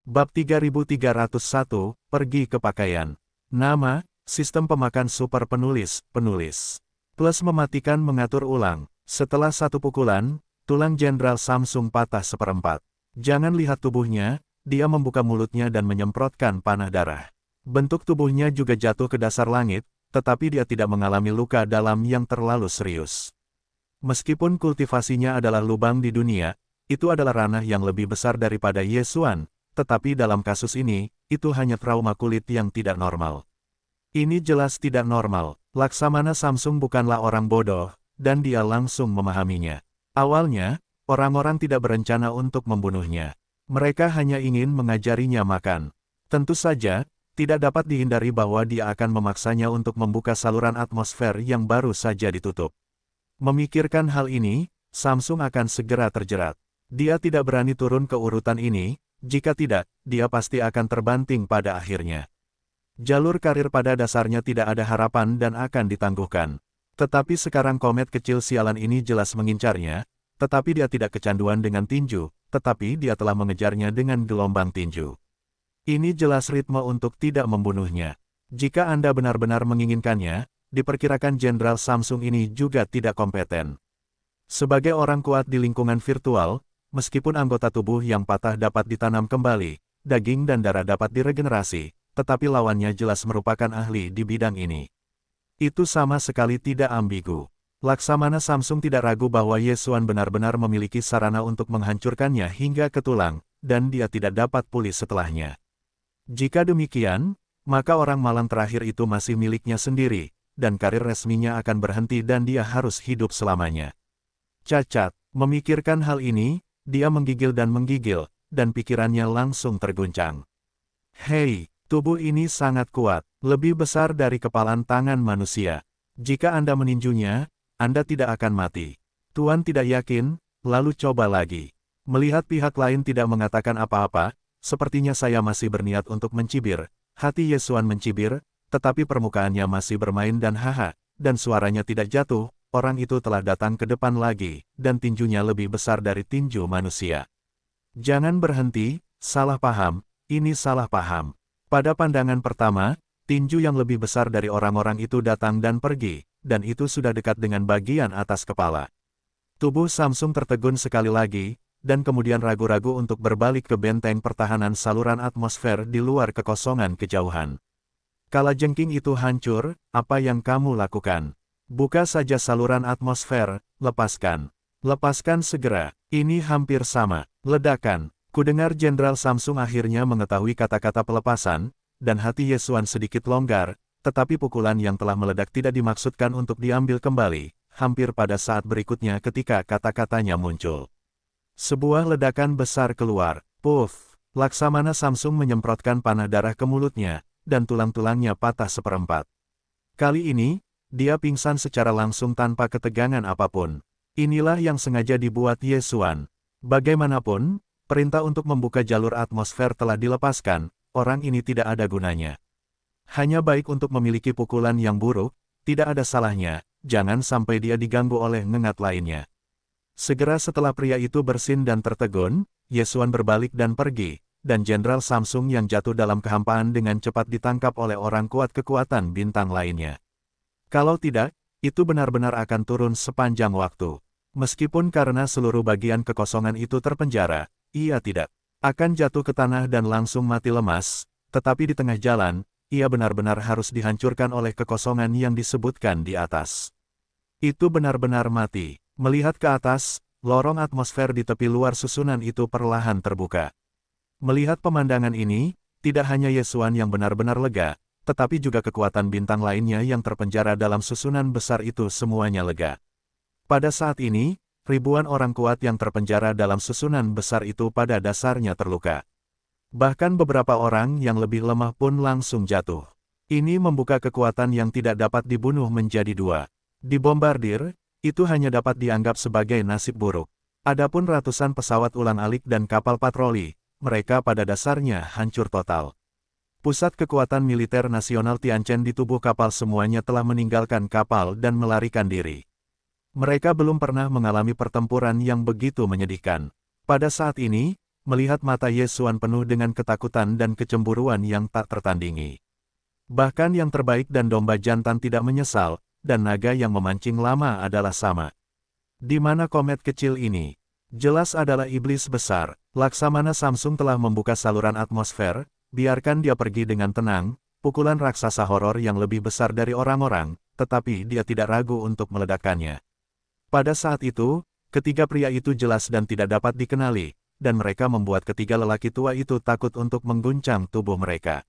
Bab 3301, Pergi ke Pakaian. Nama, Sistem Pemakan Super Penulis, Plus mematikan mengatur ulang. Setelah satu pukulan, tulang Jenderal Samsung patah seperempat. Jangan lihat tubuhnya, dia membuka mulutnya dan menyemprotkan panah darah. Bentuk tubuhnya juga jatuh ke dasar langit, tetapi dia tidak mengalami luka dalam yang terlalu serius. Meskipun kultivasinya adalah lubang di dunia, itu adalah ranah yang lebih besar daripada Ye Xuan. Tetapi dalam kasus ini, itu hanya trauma kulit yang tidak normal. Ini jelas tidak normal. Laksamana Samsung bukanlah orang bodoh, dan dia langsung memahaminya. Awalnya, orang-orang tidak berencana untuk membunuhnya. Mereka hanya ingin mengajarinya makan. Tentu saja, tidak dapat dihindari bahwa dia akan memaksanya untuk membuka saluran atmosfer yang baru saja ditutup. Memikirkan hal ini, Samsung akan segera terjerat. Dia tidak berani turun ke urutan ini. Jika tidak, dia pasti akan terbanting pada akhirnya. Jalur karir pada dasarnya tidak ada harapan dan akan ditangguhkan. Tetapi sekarang komet kecil sialan ini jelas mengincarnya, tetapi dia tidak kecanduan dengan tinju, tetapi dia telah mengejarnya dengan gelombang tinju. Ini jelas ritme untuk tidak membunuhnya. Jika Anda benar-benar menginginkannya, diperkirakan Jenderal Samsung ini juga tidak kompeten. Sebagai orang kuat di lingkungan virtual, meskipun anggota tubuh yang patah dapat ditanam kembali, daging dan darah dapat diregenerasi, tetapi lawannya jelas merupakan ahli di bidang ini. Itu sama sekali tidak ambigu. Laksamana Samsung tidak ragu bahwa Ye Xuan benar-benar memiliki sarana untuk menghancurkannya hingga ke tulang, dan dia tidak dapat pulih setelahnya. Jika demikian, maka orang malang terakhir itu masih miliknya sendiri, dan karir resminya akan berhenti dan dia harus hidup selamanya. Cacat, memikirkan hal ini, dia menggigil, dan pikirannya langsung terguncang. Hei, tubuh ini sangat kuat, lebih besar dari kepalan tangan manusia. Jika Anda meninjunya, Anda tidak akan mati. Tuan tidak yakin, lalu coba lagi. Melihat pihak lain tidak mengatakan apa-apa, sepertinya saya masih berniat untuk mencibir. Hati Ye Xuan mencibir, tetapi permukaannya masih bermain dan haha, dan suaranya tidak jatuh. Orang itu telah datang ke depan lagi, dan tinjunya lebih besar dari tinju manusia. Jangan berhenti, salah paham, ini salah paham. Pada pandangan pertama, tinju yang lebih besar dari orang-orang itu datang dan pergi, dan itu sudah dekat dengan bagian atas kepala. Tubuh Samsung tertegun sekali lagi, dan kemudian ragu-ragu untuk berbalik ke benteng pertahanan saluran atmosfer di luar kekosongan kejauhan. Kalajengking itu hancur, apa yang kamu lakukan? Buka saja saluran atmosfer, lepaskan. Lepaskan segera, ini hampir sama. Ledakan. Kudengar Jenderal Samsung akhirnya mengetahui kata-kata pelepasan, dan hati Ye Xuan sedikit longgar, tetapi pukulan yang telah meledak tidak dimaksudkan untuk diambil kembali, hampir pada saat berikutnya ketika kata-katanya muncul. Sebuah ledakan besar keluar, puff. Laksamana Samsung menyemprotkan panah darah ke mulutnya, dan tulang-tulangnya patah seperempat. Kali ini, dia pingsan secara langsung tanpa ketegangan apapun. Inilah yang sengaja dibuat Ye Xuan. Bagaimanapun, perintah untuk membuka jalur atmosfer telah dilepaskan, orang ini tidak ada gunanya. Hanya baik untuk memiliki pukulan yang buruk, tidak ada salahnya, jangan sampai dia diganggu oleh ngengat lainnya. Segera setelah pria itu bersin dan tertegun, Ye Xuan berbalik dan pergi, dan Jenderal Samsung yang jatuh dalam kehampaan dengan cepat ditangkap oleh orang kuat kekuatan bintang lainnya. Kalau tidak, itu benar-benar akan turun sepanjang waktu. Meskipun karena seluruh bagian kekosongan itu terpenjara, ia tidak akan jatuh ke tanah dan langsung mati lemas, tetapi di tengah jalan, ia benar-benar harus dihancurkan oleh kekosongan yang disebutkan di atas. Itu benar-benar mati. Melihat ke atas, lorong atmosfer di tepi luar susunan itu perlahan terbuka. Melihat pemandangan ini, tidak hanya Ye Xuan yang benar-benar lega, tetapi juga kekuatan bintang lainnya yang terpenjara dalam susunan besar itu semuanya lega. Pada saat ini, ribuan orang kuat yang terpenjara dalam susunan besar itu pada dasarnya terluka. Bahkan beberapa orang yang lebih lemah pun langsung jatuh. Ini membuka kekuatan yang tidak dapat dibunuh menjadi dua. Dibombardir, itu hanya dapat dianggap sebagai nasib buruk. Adapun ratusan pesawat ulang-alik dan kapal patroli, mereka pada dasarnya hancur total. Pusat kekuatan militer nasional Tianchen di tubuh kapal semuanya telah meninggalkan kapal dan melarikan diri. Mereka belum pernah mengalami pertempuran yang begitu menyedihkan. Pada saat ini, melihat mata Ye Xuan penuh dengan ketakutan dan kecemburuan yang tak tertandingi. Bahkan yang terbaik dan domba jantan tidak menyesal, dan naga yang memancing lama adalah sama. Di mana komet kecil ini? Jelas adalah iblis besar. Laksamana Samsung telah membuka saluran atmosfer, biarkan dia pergi dengan tenang, pukulan raksasa horor yang lebih besar dari orang-orang, tetapi dia tidak ragu untuk meledakkannya. Pada saat itu, ketiga pria itu jelas dan tidak dapat dikenali, dan mereka membuat ketiga lelaki tua itu takut untuk mengguncang tubuh mereka.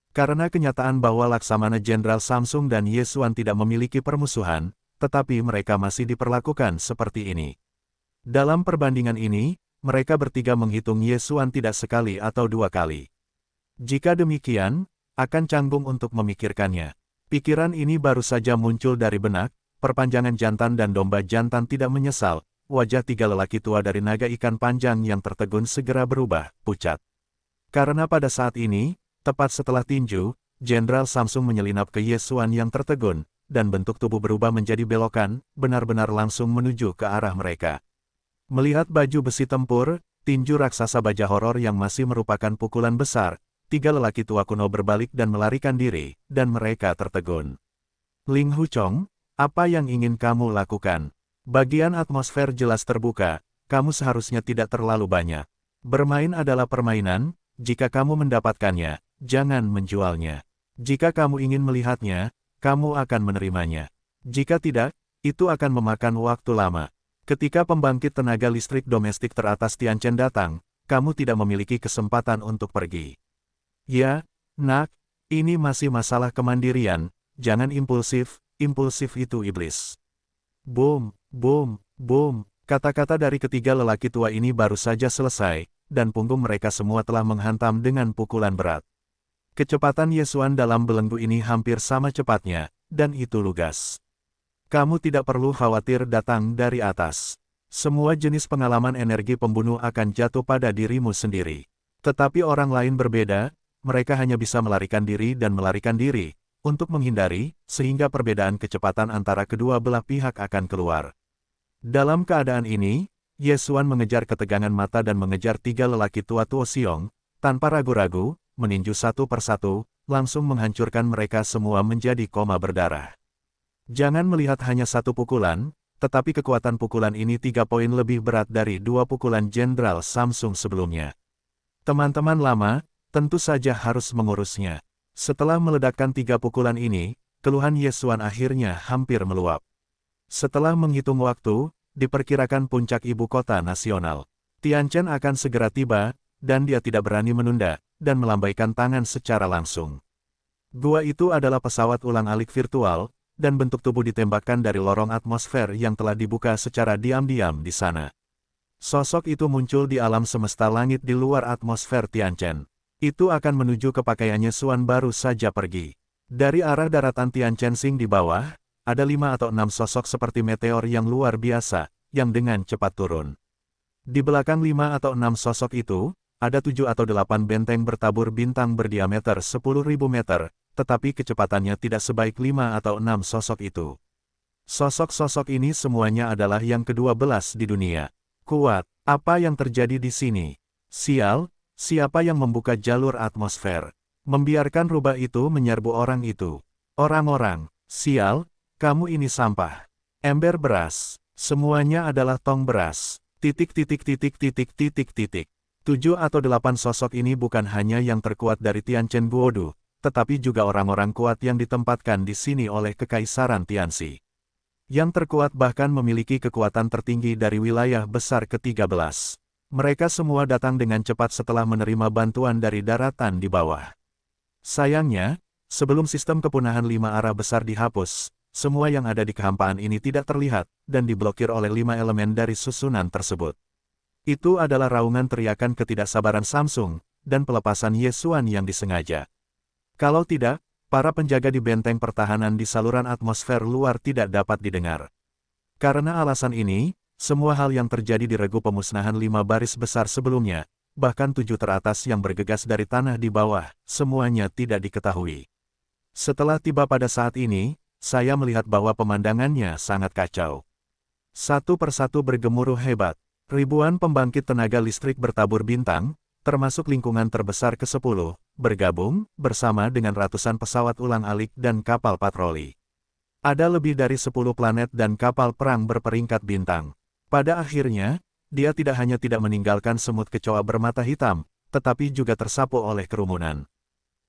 Karena kenyataan bahwa Laksamana Jenderal Samsung dan Ye Xuan tidak memiliki permusuhan, tetapi mereka masih diperlakukan seperti ini. Dalam perbandingan ini, mereka bertiga menghitung Ye Xuan tidak sekali atau dua kali. Jika demikian, akan canggung untuk memikirkannya. Pikiran ini baru saja muncul dari benak, perpanjangan jantan dan domba jantan tidak menyesal, wajah tiga lelaki tua dari naga ikan panjang yang tertegun segera berubah, pucat. Karena pada saat ini, tepat setelah tinju, Jenderal Samsung menyelinap ke Ye Xuan yang tertegun, dan bentuk tubuh berubah menjadi belokan, benar-benar langsung menuju ke arah mereka. Melihat baju besi tempur, tinju raksasa baja horor yang masih merupakan pukulan besar, tiga lelaki tua kuno berbalik dan melarikan diri, dan mereka tertegun. Ling Huchong, apa yang ingin kamu lakukan? Bagian atmosfer jelas terbuka, kamu seharusnya tidak terlalu banyak. Bermain adalah permainan, jika kamu mendapatkannya, jangan menjualnya. Jika kamu ingin melihatnya, kamu akan menerimanya. Jika tidak, itu akan memakan waktu lama. Ketika pembangkit tenaga listrik domestik teratas Tianchen datang, kamu tidak memiliki kesempatan untuk pergi. Ya, nak, ini masih masalah kemandirian, jangan impulsif, impulsif itu iblis. Boom, boom, boom, kata-kata dari ketiga lelaki tua ini baru saja selesai, dan punggung mereka semua telah menghantam dengan pukulan berat. Kecepatan Ye Xuan dalam belenggu ini hampir sama cepatnya, dan itu lugas. Kamu tidak perlu khawatir datang dari atas. Semua jenis pengalaman energi pembunuh akan jatuh pada dirimu sendiri. Tetapi orang lain berbeda, mereka hanya bisa melarikan diri dan melarikan diri, untuk menghindari, sehingga perbedaan kecepatan antara kedua belah pihak akan keluar. Dalam keadaan ini, Ye Xuan mengejar ketegangan mata dan mengejar tiga lelaki tua Tuo Xiong, tanpa ragu-ragu, meninju satu persatu, langsung menghancurkan mereka semua menjadi koma berdarah. Jangan melihat hanya satu pukulan, tetapi kekuatan pukulan ini 3 poin lebih berat dari 2 pukulan Jenderal Samsung sebelumnya. Teman-teman lama, tentu saja harus mengurusnya. Setelah meledakkan 3 pukulan ini, keluhan Ye Xuan akhirnya hampir meluap. Setelah menghitung waktu, diperkirakan puncak ibu kota nasional Tianchen akan segera tiba, dan dia tidak berani menunda, dan melambaikan tangan secara langsung. Gua itu adalah pesawat ulang-alik virtual, dan bentuk tubuh ditembakkan dari lorong atmosfer yang telah dibuka secara diam-diam di sana. Sosok itu muncul di alam semesta langit di luar atmosfer Tianchen. Itu akan menuju ke pakaiannya Xuan baru saja pergi. Dari arah daratan Tianchen di bawah, ada 5 atau 6 sosok seperti meteor yang luar biasa, yang dengan cepat turun. Di belakang 5 atau 6 sosok itu, ada 7 atau 8 benteng bertabur bintang berdiameter 10.000 meter, tetapi kecepatannya tidak sebaik 5 atau 6 sosok itu. Sosok-sosok ini semuanya adalah yang ke-12 di dunia. Kuat, apa yang terjadi di sini? Sial, siapa yang membuka jalur atmosfer? Membiarkan rubah itu menyerbu orang itu. Orang-orang, sial, kamu ini sampah. Ember beras, semuanya adalah tong beras. Titik titik titik titik titik titik. 7 atau 8 sosok ini bukan hanya yang terkuat dari Tianchen Guodu, tetapi juga orang-orang kuat yang ditempatkan di sini oleh Kekaisaran Tianxi. Yang terkuat bahkan memiliki kekuatan tertinggi dari wilayah besar ke-13. Mereka semua datang dengan cepat setelah menerima bantuan dari daratan di bawah. Sayangnya, sebelum sistem kepunahan 5 arah besar dihapus, semua yang ada di kehampaan ini tidak terlihat, dan diblokir oleh 5 elemen dari susunan tersebut. Itu adalah raungan teriakan ketidaksabaran Samsung, dan pelepasan Ye Xuan yang disengaja. Kalau tidak, para penjaga di benteng pertahanan di saluran atmosfer luar tidak dapat didengar. Karena alasan ini, semua hal yang terjadi di regu pemusnahan 5 baris besar sebelumnya, bahkan 7 teratas yang bergegas dari tanah di bawah, semuanya tidak diketahui. Setelah tiba pada saat ini, saya melihat bahwa pemandangannya sangat kacau. Satu persatu bergemuruh hebat. Ribuan pembangkit tenaga listrik bertabur bintang, termasuk lingkungan terbesar ke-10, bergabung bersama dengan ratusan pesawat ulang-alik dan kapal patroli. Ada lebih dari 10 planet dan kapal perang berperingkat bintang. Pada akhirnya, dia tidak hanya tidak meninggalkan semut kecoa bermata hitam, tetapi juga tersapu oleh kerumunan.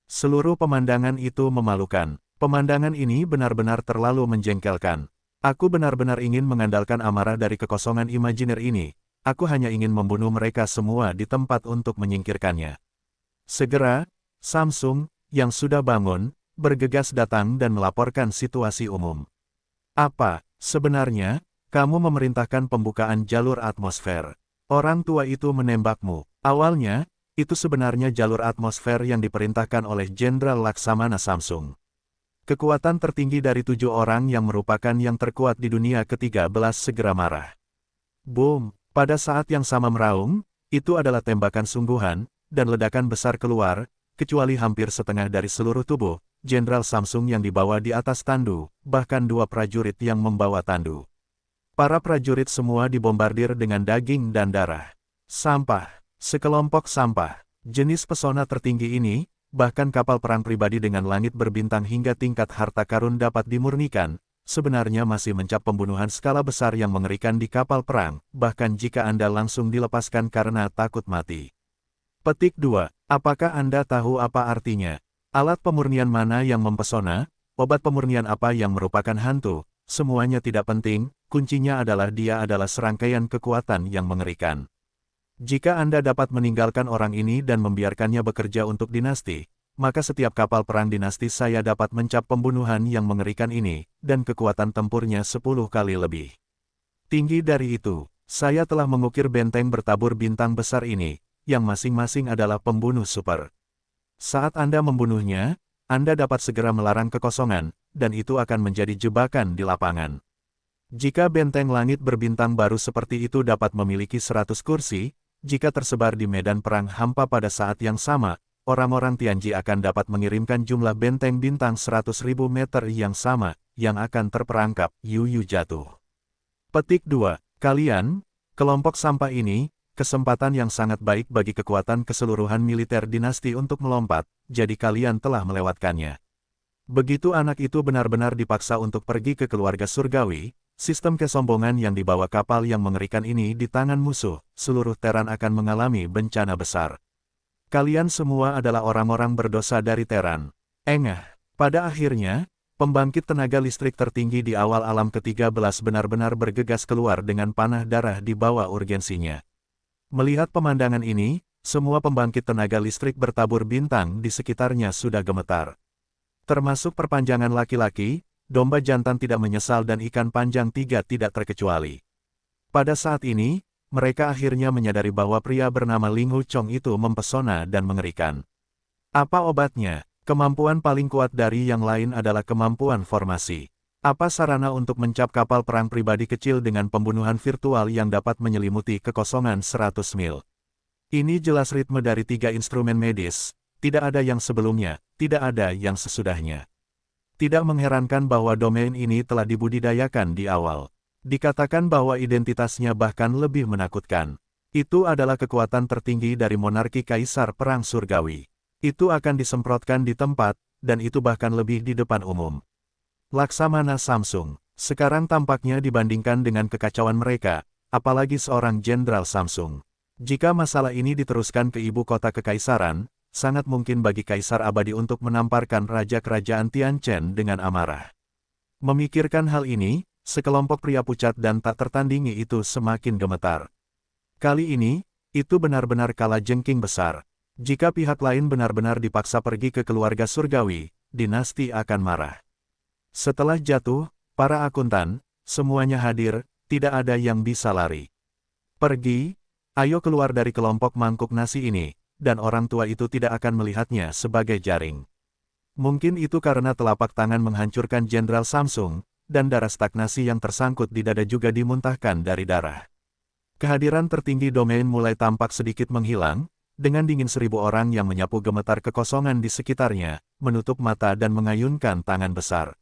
Seluruh pemandangan itu memalukan. Pemandangan ini benar-benar terlalu menjengkelkan. Aku benar-benar ingin mengandalkan amarah dari kekosongan imajiner ini. Aku hanya ingin membunuh mereka semua di tempat untuk menyingkirkannya. Segera, Samsung, yang sudah bangun, bergegas datang dan melaporkan situasi umum. Apa, sebenarnya, kamu memerintahkan pembukaan jalur atmosfer? Orang tua itu menembakmu. Awalnya, itu sebenarnya jalur atmosfer yang diperintahkan oleh Jenderal Laksamana Samsung. Kekuatan tertinggi dari 7 orang yang merupakan yang terkuat di dunia ke-13 segera marah. Boom! Pada saat yang sama meraung, itu adalah tembakan sungguhan, dan ledakan besar keluar, kecuali hampir setengah dari seluruh tubuh, Jenderal Samsung yang dibawa di atas tandu, bahkan 2 prajurit yang membawa tandu. Para prajurit semua dibombardir dengan daging dan darah. Sampah, sekelompok sampah, jenis pesona tertinggi ini, bahkan kapal perang pribadi dengan langit berbintang hingga tingkat harta karun dapat dimurnikan, sebenarnya masih mencap pembunuhan skala besar yang mengerikan di kapal perang, bahkan jika Anda langsung dilepaskan karena takut mati. Petik 2. Apakah Anda tahu apa artinya? Alat pemurnian mana yang mempesona? Obat pemurnian apa yang merupakan hantu? Semuanya tidak penting, kuncinya adalah dia adalah serangkaian kekuatan yang mengerikan. Jika Anda dapat meninggalkan orang ini dan membiarkannya bekerja untuk dinasti, maka setiap kapal perang dinasti saya dapat mencap pembunuhan yang mengerikan ini, dan kekuatan tempurnya 10 kali lebih. Tinggi dari itu, saya telah mengukir benteng bertabur bintang besar ini, yang masing-masing adalah pembunuh super. Saat Anda membunuhnya, Anda dapat segera melarang kekosongan, dan itu akan menjadi jebakan di lapangan. Jika benteng langit berbintang baru seperti itu dapat memiliki 100 kursi, jika tersebar di medan perang hampa pada saat yang sama, orang-orang Tianji akan dapat mengirimkan jumlah benteng bintang 100.000 meter yang sama, yang akan terperangkap, Yuyu jatuh. Petik 2. Kalian, kelompok sampah ini, kesempatan yang sangat baik bagi kekuatan keseluruhan militer dinasti untuk melompat, jadi kalian telah melewatkannya. Begitu anak itu benar-benar dipaksa untuk pergi ke keluarga surgawi, sistem kesombongan yang dibawa kapal yang mengerikan ini di tangan musuh, seluruh Teran akan mengalami bencana besar. Kalian semua adalah orang-orang berdosa dari Teran. Engah. Pada akhirnya, pembangkit tenaga listrik tertinggi di awal alam ke-13 benar-benar bergegas keluar dengan panah darah di bawah urgensinya. Melihat pemandangan ini, semua pembangkit tenaga listrik bertabur bintang di sekitarnya sudah gemetar. Termasuk perpanjangan laki-laki, domba jantan tidak menyesal dan ikan panjang 3 tidak terkecuali. Pada saat ini, mereka akhirnya menyadari bahwa pria bernama Ling Hu Chong itu mempesona dan mengerikan. Apa obatnya? Kemampuan paling kuat dari yang lain adalah kemampuan formasi. Apa sarana untuk mencap kapal perang pribadi kecil dengan pembunuhan virtual yang dapat menyelimuti kekosongan 100 mil? Ini jelas ritme dari 3 instrumen medis, tidak ada yang sebelumnya, tidak ada yang sesudahnya. Tidak mengherankan bahwa domain ini telah dibudidayakan di awal. Dikatakan bahwa identitasnya bahkan lebih menakutkan. Itu adalah kekuatan tertinggi dari monarki kaisar perang surgawi. Itu akan disemprotkan di tempat, dan itu bahkan lebih di depan umum. Laksamana Samsung, sekarang tampaknya dibandingkan dengan kekacauan mereka, apalagi seorang Jenderal Samsung. Jika masalah ini diteruskan ke ibu kota kekaisaran, sangat mungkin bagi Kaisar Abadi untuk menamparkan Raja Kerajaan Tianchen dengan amarah. Memikirkan hal ini, sekelompok pria pucat dan tak tertandingi itu semakin gemetar. Kali ini, itu benar-benar kalah jengking besar. Jika pihak lain benar-benar dipaksa pergi ke keluarga surgawi, dinasti akan marah. Setelah jatuh, para akuntan, semuanya hadir, tidak ada yang bisa lari. Pergi, ayo keluar dari kelompok mangkuk nasi ini, dan orang tua itu tidak akan melihatnya sebagai jaring. Mungkin itu karena telapak tangan menghancurkan Jenderal Samsung, dan darah stagnasi yang tersangkut di dada juga dimuntahkan dari darah. Kehadiran tertinggi domain mulai tampak sedikit menghilang, dengan dingin 1000 orang yang menyapu gemetar kekosongan di sekitarnya, menutup mata dan mengayunkan tangan besar.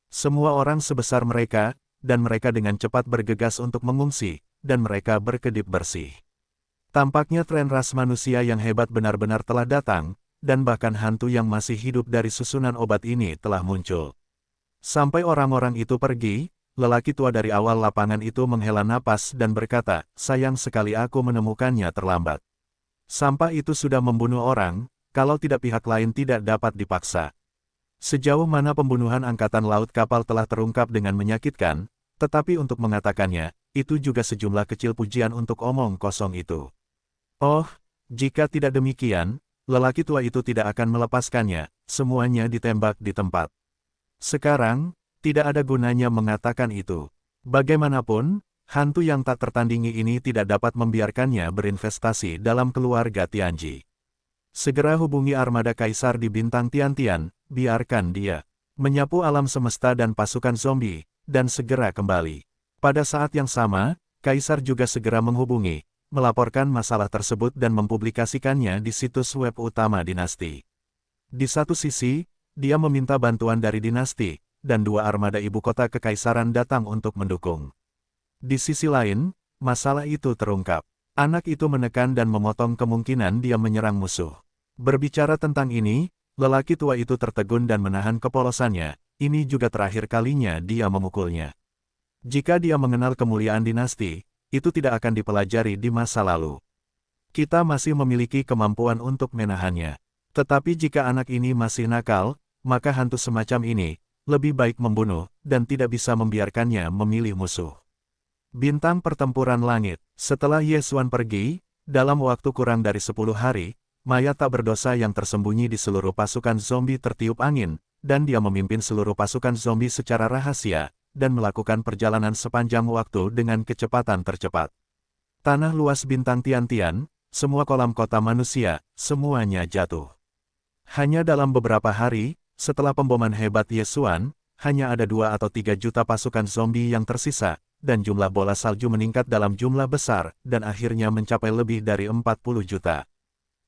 Semua orang sebesar mereka, dan mereka dengan cepat bergegas untuk mengungsi, dan mereka berkedip bersih. Tampaknya tren ras manusia yang hebat benar-benar telah datang, dan bahkan hantu yang masih hidup dari susunan obat ini telah muncul. Sampai orang-orang itu pergi, lelaki tua dari awal lapangan itu menghela napas dan berkata, sayang sekali aku menemukannya terlambat. Sampah itu sudah membunuh orang, kalau tidak pihak lain tidak dapat dipaksa. Sejauh mana pembunuhan angkatan laut kapal telah terungkap dengan menyakitkan, tetapi untuk mengatakannya, itu juga sejumlah kecil pujian untuk omong kosong itu. Oh, jika tidak demikian, lelaki tua itu tidak akan melepaskannya, semuanya ditembak di tempat. Sekarang, tidak ada gunanya mengatakan itu. Bagaimanapun, hantu yang tak tertandingi ini tidak dapat membiarkannya berinvestasi dalam keluarga Tianji. Segera hubungi armada kaisar di bintang Tiantian, biarkan dia menyapu alam semesta dan pasukan zombie, dan segera kembali. Pada saat yang sama, kaisar juga segera menghubungi, melaporkan masalah tersebut dan mempublikasikannya di situs web utama dinasti. Di satu sisi, dia meminta bantuan dari dinasti, dan dua armada ibu kota kekaisaran datang untuk mendukung. Di sisi lain, masalah itu terungkap. Anak itu menekan dan memotong kemungkinan dia menyerang musuh. Berbicara tentang ini, lelaki tua itu tertegun dan menahan kepolosannya, ini juga terakhir kalinya dia memukulnya. Jika dia mengenal kemuliaan dinasti, itu tidak akan dipelajari di masa lalu. Kita masih memiliki kemampuan untuk menahannya. Tetapi jika anak ini masih nakal, maka hantu semacam ini, lebih baik membunuh, dan tidak bisa membiarkannya memilih musuh. Bintang Pertempuran Langit. Setelah Yesuan pergi, dalam waktu kurang dari 10 hari, mayat tak berdosa yang tersembunyi di seluruh pasukan zombie tertiup angin, dan dia memimpin seluruh pasukan zombie secara rahasia, dan melakukan perjalanan sepanjang waktu dengan kecepatan tercepat. Tanah luas bintang Tiantian, semua kolam kota manusia, semuanya jatuh. Hanya dalam beberapa hari, setelah pemboman hebat Yesuan, hanya ada 2 atau 3 juta pasukan zombie yang tersisa, dan jumlah bola salju meningkat dalam jumlah besar, dan akhirnya mencapai lebih dari 40 juta.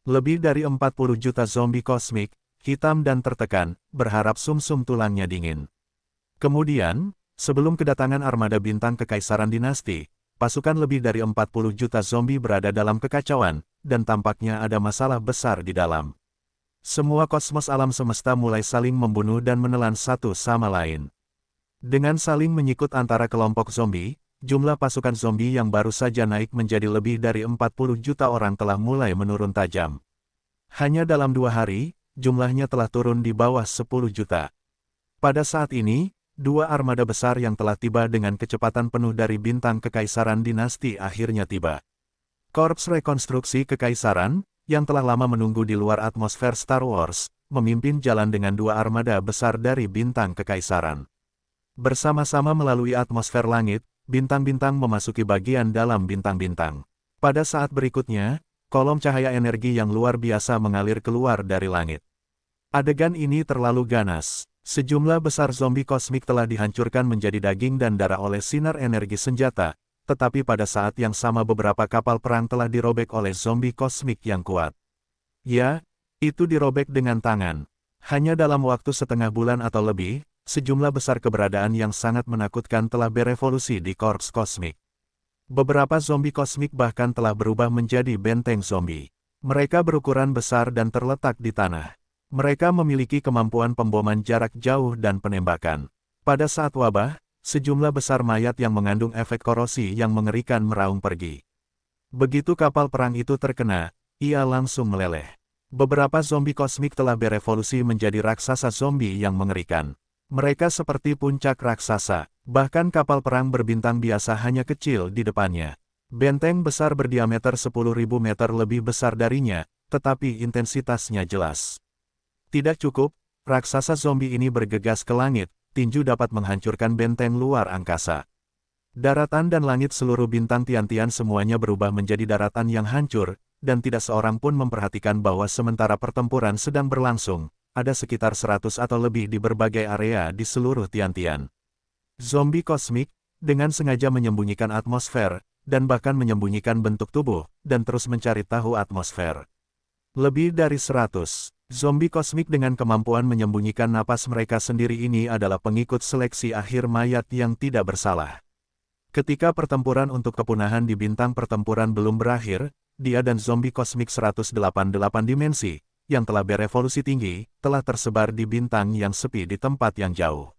Lebih dari 40 juta zombie kosmik, hitam dan tertekan, berharap sumsum tulangnya dingin. Kemudian, sebelum kedatangan armada bintang kekaisaran dinasti, pasukan lebih dari 40 juta zombie berada dalam kekacauan, dan tampaknya ada masalah besar di dalam. Semua kosmos alam semesta mulai saling membunuh dan menelan satu sama lain. Dengan saling menyikut antara kelompok zombie, jumlah pasukan zombie yang baru saja naik menjadi lebih dari 40 juta orang telah mulai menurun tajam. Hanya dalam 2 hari, jumlahnya telah turun di bawah 10 juta. Pada saat ini, 2 armada besar yang telah tiba dengan kecepatan penuh dari bintang kekaisaran dinasti akhirnya tiba. Korps Rekonstruksi Kekaisaran, yang telah lama menunggu di luar atmosfer Star Wars, memimpin jalan dengan 2 armada besar dari bintang kekaisaran. Bersama-sama melalui atmosfer langit, bintang-bintang memasuki bagian dalam bintang-bintang. Pada saat berikutnya, kolom cahaya energi yang luar biasa mengalir keluar dari langit. Adegan ini terlalu ganas. Sejumlah besar zombie kosmik telah dihancurkan menjadi daging dan darah oleh sinar energi senjata, tetapi pada saat yang sama beberapa kapal perang telah dirobek oleh zombie kosmik yang kuat. Ya, itu dirobek dengan tangan. Hanya dalam waktu setengah bulan atau lebih, sejumlah besar keberadaan yang sangat menakutkan telah berevolusi di korps kosmik. Beberapa zombie kosmik bahkan telah berubah menjadi benteng zombie. Mereka berukuran besar dan terletak di tanah. Mereka memiliki kemampuan pemboman jarak jauh dan penembakan. Pada saat wabah, sejumlah besar mayat yang mengandung efek korosi yang mengerikan meraung pergi. Begitu kapal perang itu terkena, ia langsung meleleh. Beberapa zombie kosmik telah berevolusi menjadi raksasa zombie yang mengerikan. Mereka seperti puncak raksasa, bahkan kapal perang berbintang biasa hanya kecil di depannya. Benteng besar berdiameter 10.000 meter lebih besar darinya, tetapi intensitasnya jelas. Tidak cukup, raksasa zombie ini bergegas ke langit, tinju dapat menghancurkan benteng luar angkasa. Daratan dan langit seluruh bintang Tiantian semuanya berubah menjadi daratan yang hancur, dan tidak seorang pun memperhatikan bahwa sementara pertempuran sedang berlangsung, ada sekitar 100 atau lebih di berbagai area di seluruh Tiantian. Zombie kosmik, dengan sengaja menyembunyikan atmosfer, dan bahkan menyembunyikan bentuk tubuh, dan terus mencari tahu atmosfer. Lebih dari 100. Zombie kosmik dengan kemampuan menyembunyikan napas mereka sendiri ini adalah pengikut seleksi akhir mayat yang tidak bersalah. Ketika pertempuran untuk kepunahan di bintang pertempuran belum berakhir, dia dan zombie kosmik 188 dimensi, yang telah berevolusi tinggi, telah tersebar di bintang yang sepi di tempat yang jauh.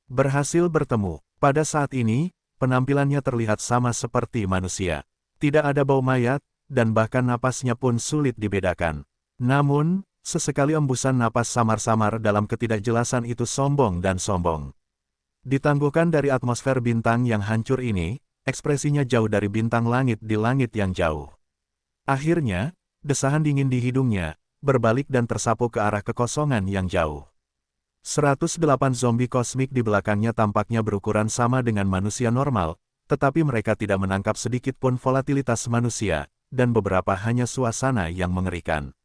Berhasil bertemu. Pada saat ini, penampilannya terlihat sama seperti manusia. Tidak ada bau mayat, dan bahkan napasnya pun sulit dibedakan. Namun, sesekali embusan napas samar-samar dalam ketidakjelasan itu sombong dan sombong. Ditangguhkan dari atmosfer bintang yang hancur ini, ekspresinya jauh dari bintang langit di langit yang jauh. Akhirnya, desahan dingin di hidungnya, berbalik dan tersapu ke arah kekosongan yang jauh. 108 zombie kosmik di belakangnya tampaknya berukuran sama dengan manusia normal, tetapi mereka tidak menangkap sedikit pun volatilitas manusia, dan beberapa hanya suasana yang mengerikan.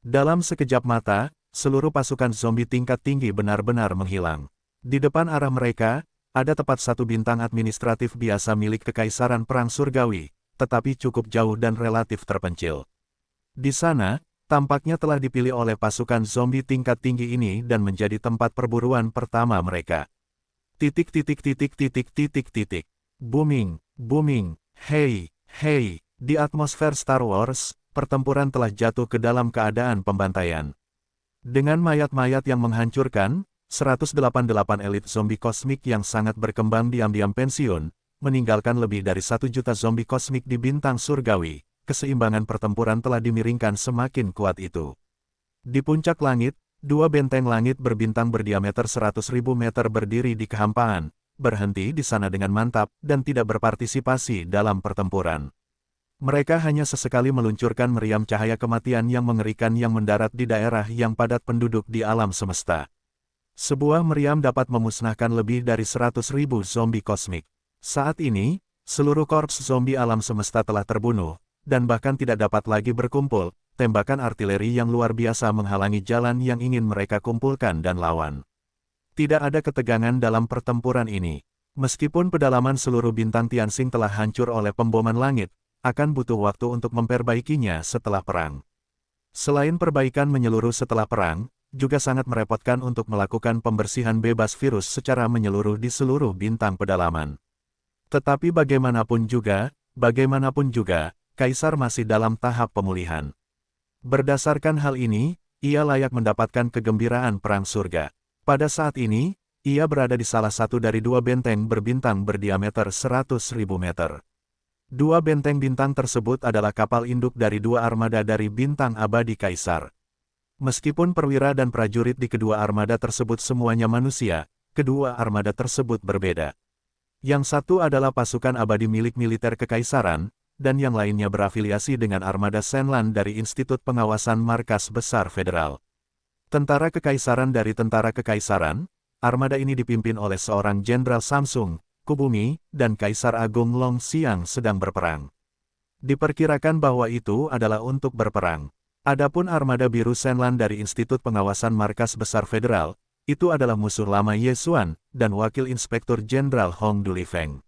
Dalam sekejap mata, seluruh pasukan zombie tingkat tinggi benar-benar menghilang. Di depan arah mereka, ada tepat satu bintang administratif biasa milik Kekaisaran Perang Surgawi, tetapi cukup jauh dan relatif terpencil. Di sana, tampaknya telah dipilih oleh pasukan zombie tingkat tinggi ini dan menjadi tempat perburuan pertama mereka. Booming, booming, hey, hey, di atmosfer Star Wars, pertempuran telah jatuh ke dalam keadaan pembantaian. Dengan mayat-mayat yang menghancurkan, 188 elit zombie kosmik yang sangat berkembang diam-diam pensiun, meninggalkan lebih dari 1 juta zombie kosmik di bintang surgawi. Keseimbangan pertempuran telah dimiringkan semakin kuat itu. Di puncak langit, 2 benteng langit berbintang berdiameter 100.000 meter berdiri di kehampaan, berhenti di sana dengan mantap dan tidak berpartisipasi dalam pertempuran. Mereka hanya sesekali meluncurkan meriam cahaya kematian yang mengerikan yang mendarat di daerah yang padat penduduk di alam semesta. Sebuah meriam dapat memusnahkan lebih dari 100.000 zombie kosmik. Saat ini, seluruh korps zombie alam semesta telah terbunuh, dan bahkan tidak dapat lagi berkumpul. Tembakan artileri yang luar biasa menghalangi jalan yang ingin mereka kumpulkan dan lawan. Tidak ada ketegangan dalam pertempuran ini. Meskipun pedalaman seluruh bintang Tianxing telah hancur oleh pemboman langit, akan butuh waktu untuk memperbaikinya setelah perang. Selain perbaikan menyeluruh setelah perang, juga sangat merepotkan untuk melakukan pembersihan bebas virus secara menyeluruh di seluruh bintang pedalaman. Tetapi bagaimanapun juga, Kaisar masih dalam tahap pemulihan. Berdasarkan hal ini, ia layak mendapatkan kegembiraan perang surga. Pada saat ini, ia berada di salah satu dari 2 benteng berbintang berdiameter 100.000 meter. 2 benteng bintang tersebut adalah kapal induk dari 2 armada dari bintang abadi Kaisar. Meskipun perwira dan prajurit di kedua armada tersebut semuanya manusia, kedua armada tersebut berbeda. Yang satu adalah pasukan abadi milik militer Kekaisaran, dan yang lainnya berafiliasi dengan armada Shenlan dari Institut Pengawasan Markas Besar Federal. Tentara Kekaisaran dari Tentara Kekaisaran, armada ini dipimpin oleh seorang Jenderal Samsung, Kubumi, dan Kaisar Agung Long Xiang sedang berperang. Diperkirakan bahwa itu adalah untuk berperang. Adapun armada biru Shenlan dari Institut Pengawasan Markas Besar Federal, itu adalah musuh lama Ye Xuan, dan Wakil Inspektur Jenderal Hong Dulifeng.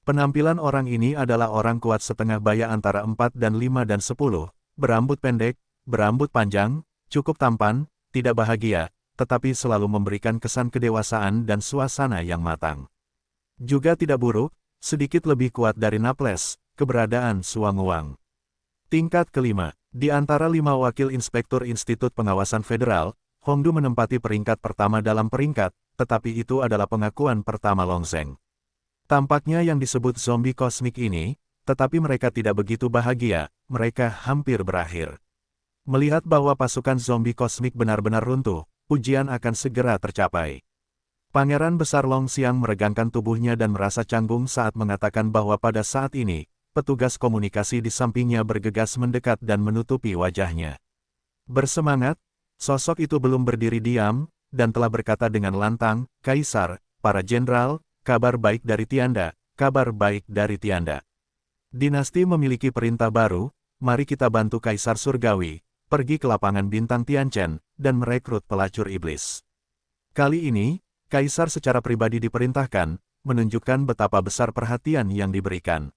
Penampilan orang ini adalah orang kuat setengah baya antara 4 dan 5 dan 10, berambut pendek, berambut panjang, cukup tampan, tidak bahagia, tetapi selalu memberikan kesan kedewasaan dan suasana yang matang. Juga tidak buruk, sedikit lebih kuat dari Naples, keberadaan Suanguang. Tingkat kelima, di antara 5 wakil inspektur Institut Pengawasan Federal, Hongdu menempati peringkat pertama dalam peringkat, tetapi itu adalah pengakuan pertama Longzheng. Tampaknya yang disebut zombie kosmik ini, tetapi mereka tidak begitu bahagia, mereka hampir berakhir. Melihat bahwa pasukan zombie kosmik benar-benar runtuh, ujian akan segera tercapai. Pangeran Besar Long Xiang meregangkan tubuhnya dan merasa canggung saat mengatakan bahwa pada saat ini, petugas komunikasi di sampingnya bergegas mendekat dan menutupi wajahnya. Bersemangat, sosok itu belum berdiri diam, dan telah berkata dengan lantang, "Kaisar, para jenderal, kabar baik dari Tianda, kabar baik dari Tianda. Dinasti memiliki perintah baru, mari kita bantu Kaisar Surgawi, pergi ke lapangan bintang Tianchen, dan merekrut pelacur iblis." Kali ini, Kaisar secara pribadi diperintahkan, menunjukkan betapa besar perhatian yang diberikan.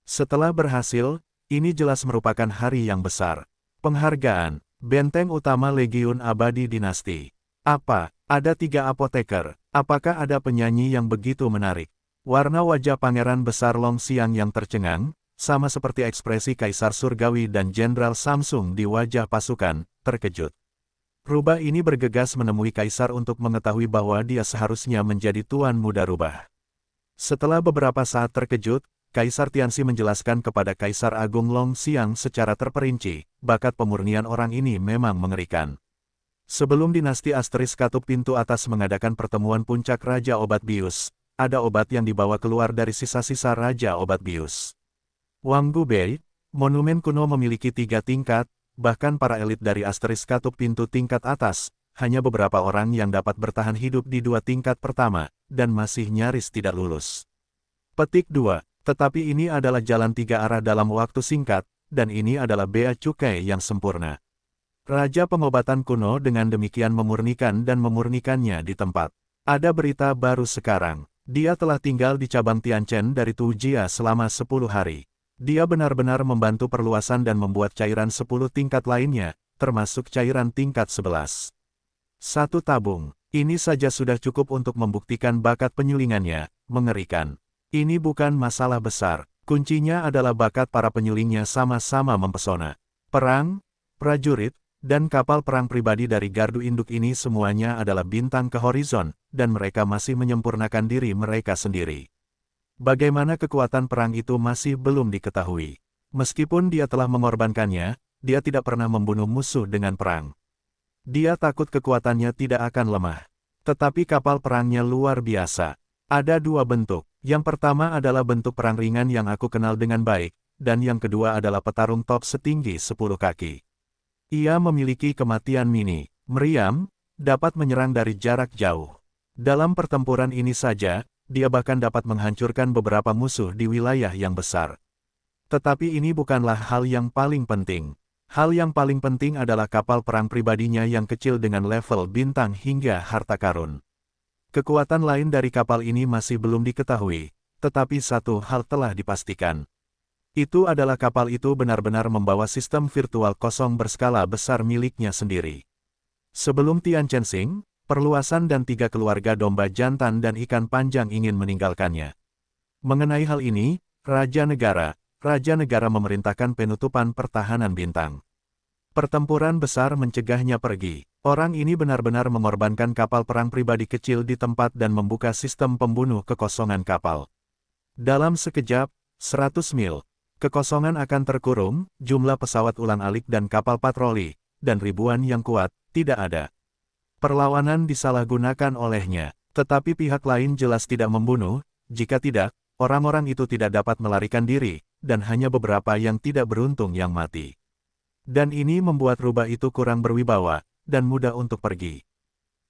Setelah berhasil, ini jelas merupakan hari yang besar. Penghargaan, Benteng Utama Legiun Abadi Dinasti. Apa, ada 3 apoteker, apakah ada penyanyi yang begitu menarik? Warna wajah Pangeran Besar Long Xiang yang tercengang, sama seperti ekspresi Kaisar Surgawi dan Jenderal Samsung di wajah pasukan, terkejut. Rubah ini bergegas menemui Kaisar untuk mengetahui bahwa dia seharusnya menjadi Tuan Muda Rubah. Setelah beberapa saat terkejut, Kaisar Tianxi menjelaskan kepada Kaisar Agung Long Xiang secara terperinci, bakat pemurnian orang ini memang mengerikan. Sebelum dinasti Asteris Katup Pintu Atas mengadakan pertemuan puncak Raja Obat Bius, ada obat yang dibawa keluar dari sisa-sisa Raja Obat Bius. Wang Gubei, monumen kuno memiliki 3 tingkat, bahkan para elit dari Asteris Katup Pintu tingkat atas, hanya beberapa orang yang dapat bertahan hidup di 2 tingkat pertama, dan masih nyaris tidak lulus. Petik 2. Tetapi ini adalah jalan 3 arah dalam waktu singkat, dan ini adalah bea cukai yang sempurna. Raja pengobatan kuno dengan demikian memurnikan dan memurnikannya di tempat. Ada berita baru sekarang. Dia telah tinggal di cabang Tianchen dari Tujia selama 10 hari. Dia benar-benar membantu perluasan dan membuat cairan 10 tingkat lainnya, termasuk cairan tingkat 11. 1 tabung. Ini saja sudah cukup untuk membuktikan bakat penyulingannya, mengerikan. Ini bukan masalah besar, kuncinya adalah bakat para penyulingnya sama-sama mempesona. Perang, prajurit, dan kapal perang pribadi dari gardu induk ini semuanya adalah bintang ke horizon, dan mereka masih menyempurnakan diri mereka sendiri. Bagaimana kekuatan perang itu masih belum diketahui. Meskipun dia telah mengorbankannya, dia tidak pernah membunuh musuh dengan perang. Dia takut kekuatannya tidak akan lemah. Tetapi kapal perangnya luar biasa. Ada 2 bentuk. Yang pertama adalah bentuk perang ringan yang aku kenal dengan baik, dan yang kedua adalah petarung top setinggi 10 kaki. Ia memiliki kematian mini, meriam, dapat menyerang dari jarak jauh. Dalam pertempuran ini saja, dia bahkan dapat menghancurkan beberapa musuh di wilayah yang besar. Tetapi ini bukanlah hal yang paling penting. Hal yang paling penting adalah kapal perang pribadinya yang kecil dengan level bintang hingga harta karun. Kekuatan lain dari kapal ini masih belum diketahui, tetapi satu hal telah dipastikan. Itu adalah kapal itu benar-benar membawa sistem virtual kosong berskala besar miliknya sendiri. Sebelum Tianchensing, perluasan dan 3 keluarga domba jantan dan ikan panjang ingin meninggalkannya. Mengenai hal ini, Raja Negara memerintahkan penutupan pertahanan bintang. Pertempuran besar mencegahnya pergi. Orang ini benar-benar mengorbankan kapal perang pribadi kecil di tempat dan membuka sistem pembunuh kekosongan kapal. Dalam sekejap, 100 mil, kekosongan akan terkurung, jumlah pesawat ulang-alik dan kapal patroli, dan ribuan yang kuat, tidak ada. Perlawanan disalahgunakan olehnya, tetapi pihak lain jelas tidak membunuh, jika tidak, orang-orang itu tidak dapat melarikan diri, dan hanya beberapa yang tidak beruntung yang mati. Dan ini membuat rubah itu kurang berwibawa, dan mudah untuk pergi.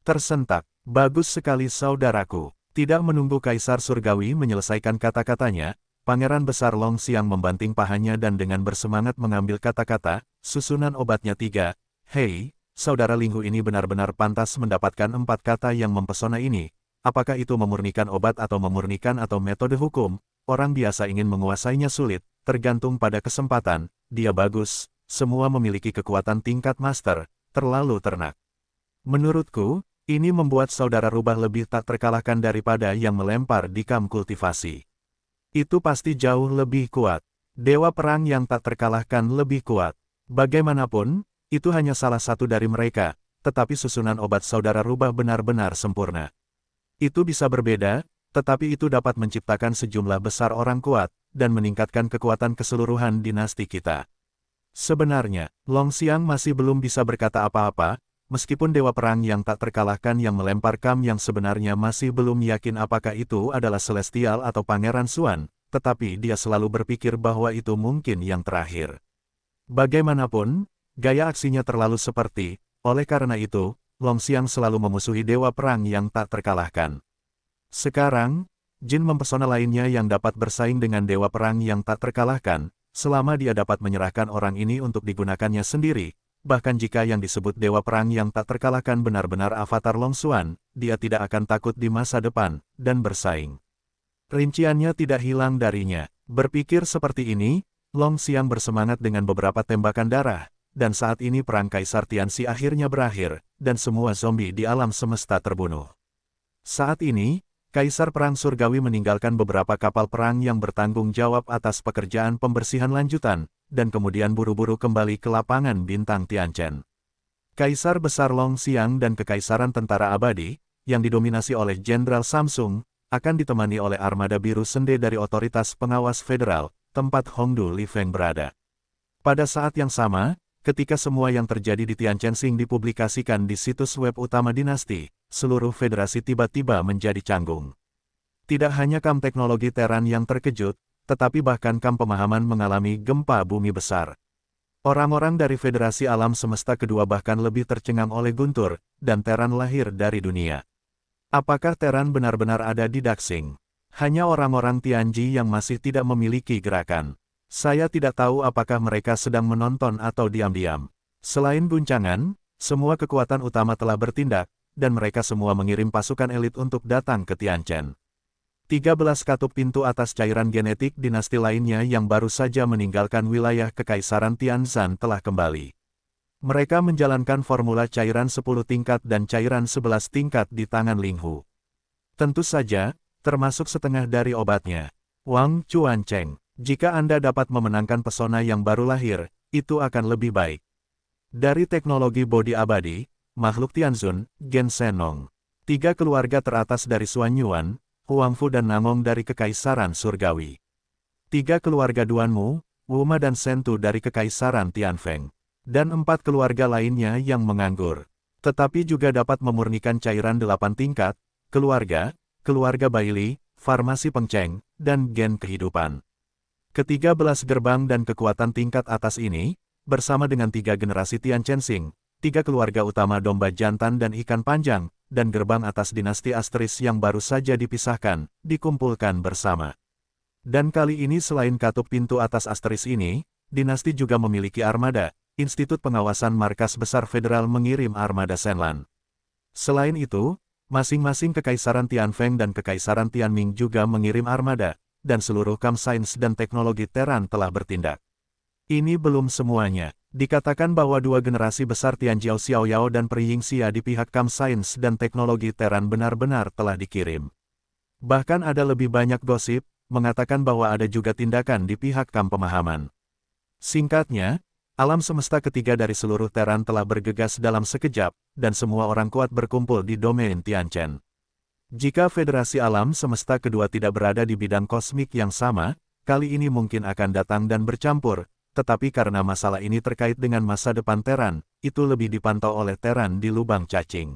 Tersentak, bagus sekali saudaraku. Tidak menunggu Kaisar Surgawi menyelesaikan kata-katanya, Pangeran Besar Long Xiang membanting pahanya dan dengan bersemangat mengambil kata-kata, susunan obatnya 3. Hei, saudara Linghu ini benar-benar pantas mendapatkan 4 kata yang mempesona ini. Apakah itu memurnikan obat atau memurnikan atau metode hukum? Orang biasa ingin menguasainya sulit, tergantung pada kesempatan. Dia bagus, semua memiliki kekuatan tingkat master, terlalu ternak. Menurutku, ini membuat saudara rubah lebih tak terkalahkan daripada yang melempar di kam kultivasi. Itu pasti jauh lebih kuat. Dewa perang yang tak terkalahkan lebih kuat. Bagaimanapun, itu hanya salah satu dari mereka, tetapi susunan obat saudara rubah benar-benar sempurna. Itu bisa berbeda, tetapi itu dapat menciptakan sejumlah besar orang kuat, dan meningkatkan kekuatan keseluruhan dinasti kita. Sebenarnya, Long Xiang masih belum bisa berkata apa-apa, meskipun dewa perang yang tak terkalahkan yang melempar kam yang sebenarnya masih belum yakin apakah itu adalah Celestial atau Pangeran Xuan, tetapi dia selalu berpikir bahwa itu mungkin yang terakhir. Bagaimanapun, gaya aksinya terlalu seperti, oleh karena itu, Long Xiang selalu memusuhi dewa perang yang tak terkalahkan. Sekarang, jin mempesona lainnya yang dapat bersaing dengan dewa perang yang tak terkalahkan, selama dia dapat menyerahkan orang ini untuk digunakannya sendiri, bahkan jika yang disebut dewa perang yang tak terkalahkan benar-benar avatar Long Xuan, dia tidak akan takut di masa depan, dan bersaing. Rinciannya tidak hilang darinya. Berpikir seperti ini, Long Xiang bersemangat dengan beberapa tembakan darah, dan saat ini perang Kaisar Tianxi akhirnya berakhir, dan semua zombie di alam semesta terbunuh. Saat ini, Kaisar Perang Surgawi meninggalkan beberapa kapal perang yang bertanggung jawab atas pekerjaan pembersihan lanjutan, dan kemudian buru-buru kembali ke lapangan bintang Tianchen. Kaisar Besar Long Xiang dan Kekaisaran Tentara Abadi, yang didominasi oleh Jenderal Samsung, akan ditemani oleh armada biru sende dari Otoritas Pengawas Federal, tempat Hongdu Li Feng berada. Pada saat yang sama, ketika semua yang terjadi di Tianchensing dipublikasikan di situs web utama dinasti, seluruh federasi tiba-tiba menjadi canggung. Tidak hanya kam teknologi Teran yang terkejut, tetapi bahkan kam pemahaman mengalami gempa bumi besar. Orang-orang dari Federasi Alam Semesta kedua bahkan lebih tercengang oleh guntur, dan Teran lahir dari dunia. Apakah Teran benar-benar ada di Daxing? Hanya orang-orang Tianji yang masih tidak memiliki gerakan. Saya tidak tahu apakah mereka sedang menonton atau diam-diam. Selain guncangan, semua kekuatan utama telah bertindak, dan mereka semua mengirim pasukan elit untuk datang ke Tianchen. 13 katup pintu atas cairan genetik dinasti lainnya yang baru saja meninggalkan wilayah Kekaisaran Tianzhan telah kembali. Mereka menjalankan formula cairan 10 tingkat dan cairan 11 tingkat di tangan Linghu. Tentu saja, termasuk setengah dari obatnya. Wang Chuancheng, jika Anda dapat memenangkan pesona yang baru lahir, itu akan lebih baik. Dari teknologi bodi abadi, makhluk Tianzun, Gen Shenong. 3 keluarga teratas dari Xuan Yuan, Huangfu dan Nangong dari Kekaisaran Surgawi. 3 keluarga Duanmu, Wuma dan Sentu dari Kekaisaran Tianfeng. Dan 4 keluarga lainnya yang menganggur. Tetapi juga dapat memurnikan cairan 8 tingkat, keluarga Baili, farmasi Pengceng, dan gen kehidupan. Ke-13 gerbang dan kekuatan tingkat atas ini, bersama dengan 3 generasi Tianchensing, 3 keluarga utama domba jantan dan ikan panjang, dan gerbang atas dinasti Asteris yang baru saja dipisahkan, dikumpulkan bersama. Dan kali ini selain katup pintu atas Asteris ini, dinasti juga memiliki armada. Institut Pengawasan Markas Besar Federal mengirim armada Shenlan. Selain itu, masing-masing Kekaisaran Tianfeng dan Kekaisaran Tianming juga mengirim armada, dan seluruh kam sains dan teknologi Teran telah bertindak. Ini belum semuanya. Dikatakan bahwa 2 generasi besar Tianjiao Xiaoyao dan Priyingxia di pihak kam sains dan teknologi Teran benar-benar telah dikirim. Bahkan ada lebih banyak gosip, mengatakan bahwa ada juga tindakan di pihak kam pemahaman. Singkatnya, alam semesta ketiga dari seluruh Teran telah bergegas dalam sekejap, dan semua orang kuat berkumpul di domain Tianchen. Jika Federasi Alam Semesta kedua tidak berada di bidang kosmik yang sama, kali ini mungkin akan datang dan bercampur, tetapi karena masalah ini terkait dengan masa depan Teran, itu lebih dipantau oleh Teran di lubang cacing.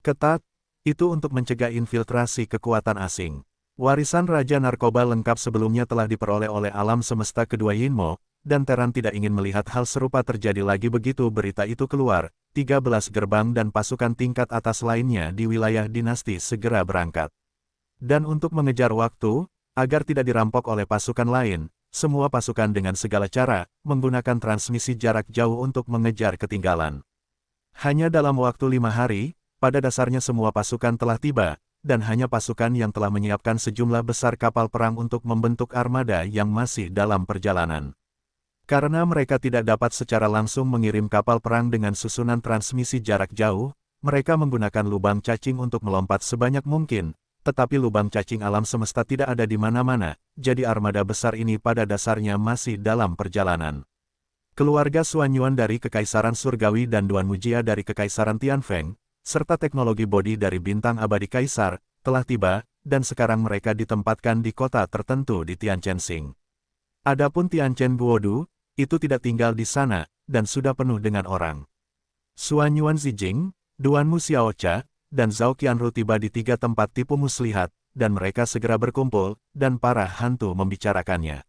Ketat, itu untuk mencegah infiltrasi kekuatan asing. Warisan Raja Narkoba lengkap sebelumnya telah diperoleh oleh Alam Semesta kedua Yinmo, dan Teran tidak ingin melihat hal serupa terjadi lagi begitu berita itu keluar. 13 gerbang dan pasukan tingkat atas lainnya di wilayah dinasti segera berangkat. Dan untuk mengejar waktu, agar tidak dirampok oleh pasukan lain, semua pasukan dengan segala cara, menggunakan transmisi jarak jauh untuk mengejar ketinggalan. Hanya dalam waktu 5 hari, pada dasarnya semua pasukan telah tiba, dan hanya pasukan yang telah menyiapkan sejumlah besar kapal perang untuk membentuk armada yang masih dalam perjalanan. Karena mereka tidak dapat secara langsung mengirim kapal perang dengan susunan transmisi jarak jauh, mereka menggunakan lubang cacing untuk melompat sebanyak mungkin, tetapi lubang cacing alam semesta tidak ada di mana-mana, jadi armada besar ini pada dasarnya masih dalam perjalanan. Keluarga Xuan Yuan dari Kekaisaran Surgawi dan Duan Mujia dari Kekaisaran Tianfeng, serta teknologi bodi dari Bintang Abadi Kaisar, telah tiba, dan sekarang mereka ditempatkan di kota tertentu di Tianchensing. Adapun Tianchen Guodu, itu tidak tinggal di sana, dan sudah penuh dengan orang. Xuan Yuan Zijing, Duanmu Xiaocha, dan Zhao Qianru tiba di 3 tempat tipu muslihat, dan mereka segera berkumpul, dan para hantu membicarakannya.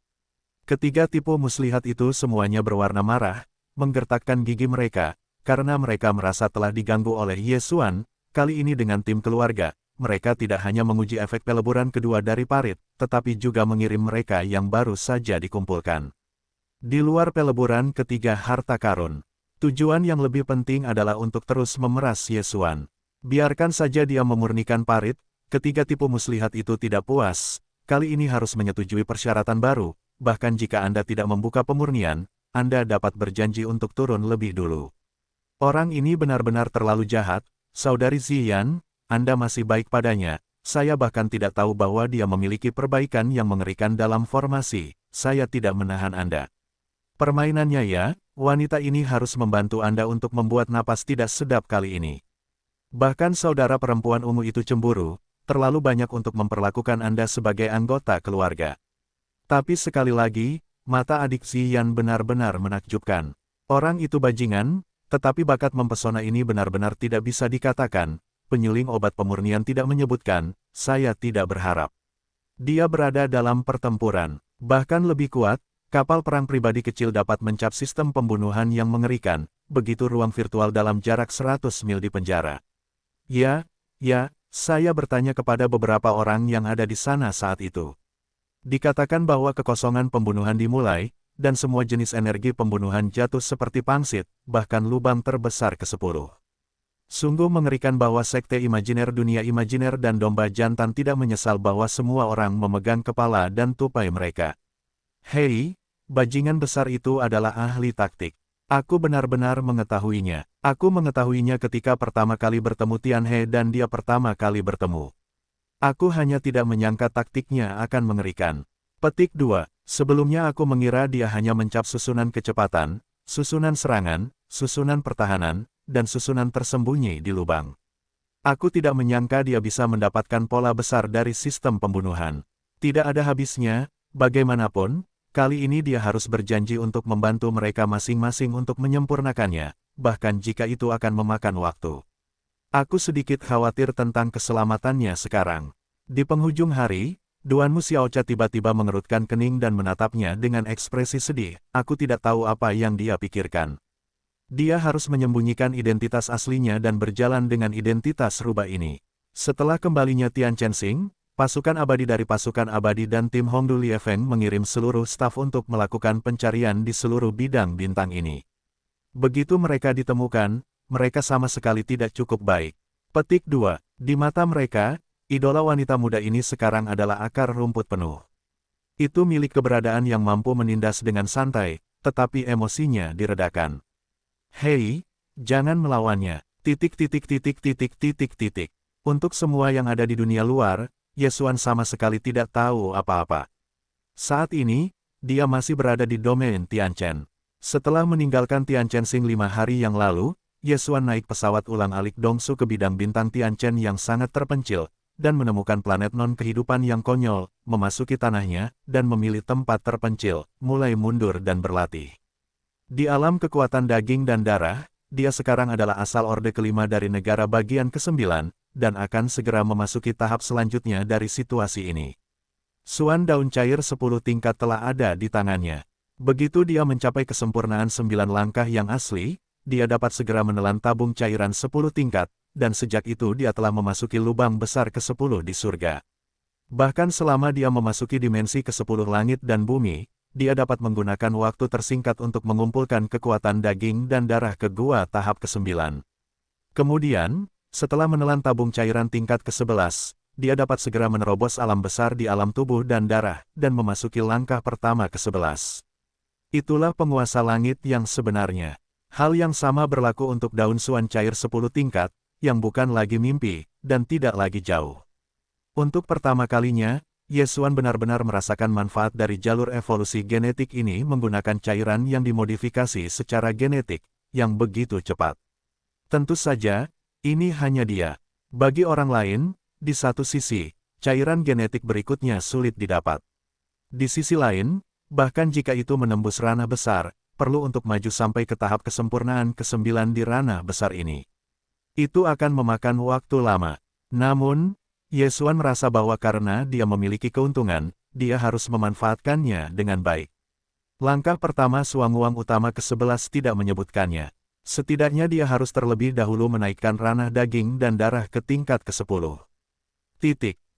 Ketiga tipu muslihat itu semuanya berwarna marah, menggertakkan gigi mereka, karena mereka merasa telah diganggu oleh Ye Xuan. Kali ini dengan tim keluarga, mereka tidak hanya menguji efek peleburan kedua dari parit, tetapi juga mengirim mereka yang baru saja dikumpulkan. Di luar peleburan ketiga harta karun, tujuan yang lebih penting adalah untuk terus memeras Ye Xuan. Biarkan saja dia memurnikan parit, ketiga tipu muslihat itu tidak puas, kali ini harus menyetujui persyaratan baru, bahkan jika Anda tidak membuka pemurnian, Anda dapat berjanji untuk turun lebih dulu. Orang ini benar-benar terlalu jahat, Saudari Ziyan, Anda masih baik padanya, saya bahkan tidak tahu bahwa dia memiliki perbaikan yang mengerikan dalam formasi, saya tidak menahan Anda. Permainannya ya, wanita ini harus membantu Anda untuk membuat napas tidak sedap kali ini. Bahkan saudara perempuan ungu itu cemburu, terlalu banyak untuk memperlakukan Anda sebagai anggota keluarga. Tapi sekali lagi, mata adik Ziyan benar-benar menakjubkan. Orang itu bajingan, tetapi bakat mempesona ini benar-benar tidak bisa dikatakan. Penyuling obat pemurnian tidak menyebutkan, saya tidak berharap. Dia berada dalam pertempuran. Bahkan lebih kuat, kapal perang pribadi kecil dapat mencap sistem pembunuhan yang mengerikan, begitu ruang virtual dalam jarak 100 mil di penjara. Ya, saya bertanya kepada beberapa orang yang ada di sana saat itu. Dikatakan bahwa kekosongan pembunuhan dimulai, dan semua jenis energi pembunuhan jatuh seperti pangsit, bahkan lubang terbesar ke-10. Sungguh mengerikan bahwa sekte imajiner dunia imajiner dan domba jantan tidak menyesal bahwa semua orang memegang kepala dan tupai mereka. Hei, bajingan besar itu adalah ahli taktik. Aku benar-benar mengetahuinya. Aku mengetahuinya ketika pertama kali bertemu Tianhe dan dia pertama kali bertemu. Aku hanya tidak menyangka taktiknya akan mengerikan. Petik 2. Sebelumnya aku mengira dia hanya mencap susunan kecepatan, susunan serangan, susunan pertahanan, dan susunan tersembunyi di lubang. Aku tidak menyangka dia bisa mendapatkan pola besar dari sistem pembunuhan. Tidak ada habisnya, bagaimanapun, kali ini dia harus berjanji untuk membantu mereka masing-masing untuk menyempurnakannya, bahkan jika itu akan memakan waktu. Aku sedikit khawatir tentang keselamatannya sekarang. Di penghujung hari, Duanmu Xiaocha tiba-tiba mengerutkan kening dan menatapnya dengan ekspresi sedih. Aku tidak tahu apa yang dia pikirkan. Dia harus menyembunyikan identitas aslinya dan berjalan dengan identitas rubah ini. Setelah kembalinya Tian Chensing, pasukan abadi dari pasukan abadi dan tim Hongdu Liefeng mengirim seluruh staf untuk melakukan pencarian di seluruh bidang bintang ini. Begitu mereka ditemukan, mereka sama sekali tidak cukup baik. Petik 2. Di mata mereka, idola wanita muda ini sekarang adalah akar rumput penuh. Itu milik keberadaan yang mampu menindas dengan santai, tetapi emosinya diredakan. Hei, jangan melawannya. Untuk semua yang ada di dunia luar, Yesuan sama sekali tidak tahu apa-apa. Saat ini, dia masih berada di domain Tianchen. Setelah meninggalkan Tianchensing 5 hari yang lalu, Yesuan naik pesawat ulang-alik Dongsu ke bidang bintang Tianchen yang sangat terpencil, dan menemukan planet non-kehidupan yang konyol, memasuki tanahnya, dan memilih tempat terpencil, mulai mundur dan berlatih. Di alam kekuatan daging dan darah, dia sekarang adalah asal orde kelima dari negara bagian ke-9, dan akan segera memasuki tahap selanjutnya dari situasi ini. Suan daun cair 10 tingkat telah ada di tangannya. Begitu dia mencapai kesempurnaan 9 langkah yang asli, dia dapat segera menelan tabung cairan 10 tingkat, dan sejak itu dia telah memasuki lubang besar ke-10 di surga. Bahkan selama dia memasuki dimensi ke-10 langit dan bumi, dia dapat menggunakan waktu tersingkat untuk mengumpulkan kekuatan daging dan darah ke gua tahap ke-9. Kemudian, setelah menelan tabung cairan tingkat ke-11, dia dapat segera menerobos alam besar di alam tubuh dan darah, dan memasuki langkah pertama ke-11. Itulah penguasa langit yang sebenarnya. Hal yang sama berlaku untuk daun suan cair 10 tingkat, yang bukan lagi mimpi, dan tidak lagi jauh. Untuk pertama kalinya, Yesuan benar-benar merasakan manfaat dari jalur evolusi genetik ini menggunakan cairan yang dimodifikasi secara genetik, yang begitu cepat. Tentu saja, ini hanya dia. Bagi orang lain, di satu sisi, cairan genetik berikutnya sulit didapat. Di sisi lain, bahkan jika itu menembus ranah besar, perlu untuk maju sampai ke tahap kesempurnaan ke-9 di ranah besar ini. Itu akan memakan waktu lama. Namun, Yesuan merasa bahwa karena dia memiliki keuntungan, dia harus memanfaatkannya dengan baik. Langkah pertama Suanguang utama ke-11 tidak menyebutkannya. Setidaknya dia harus terlebih dahulu menaikkan ranah daging dan darah ke tingkat ke-10.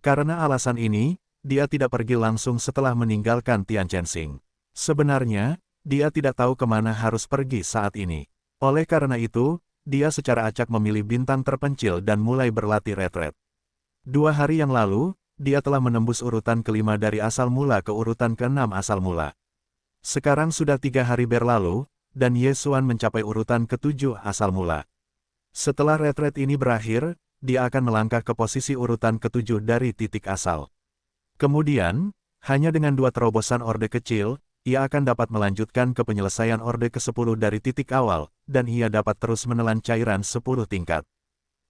Karena alasan ini, dia tidak pergi langsung setelah meninggalkan Tianchensing. Sebenarnya, dia tidak tahu kemana harus pergi saat ini. Oleh karena itu, dia secara acak memilih bintang terpencil dan mulai berlatih retret. 2 hari yang lalu, dia telah menembus urutan ke-5 dari asal mula ke urutan ke-6 asal mula. Sekarang sudah 3 hari berlalu, dan Yesuan mencapai urutan ke-7 asal mula. Setelah retret ini berakhir, dia akan melangkah ke posisi urutan ke-7 dari titik asal. Kemudian, hanya dengan 2 terobosan orde kecil, ia akan dapat melanjutkan ke penyelesaian orde ke-10 dari titik awal, dan ia dapat terus menelan cairan 10 tingkat.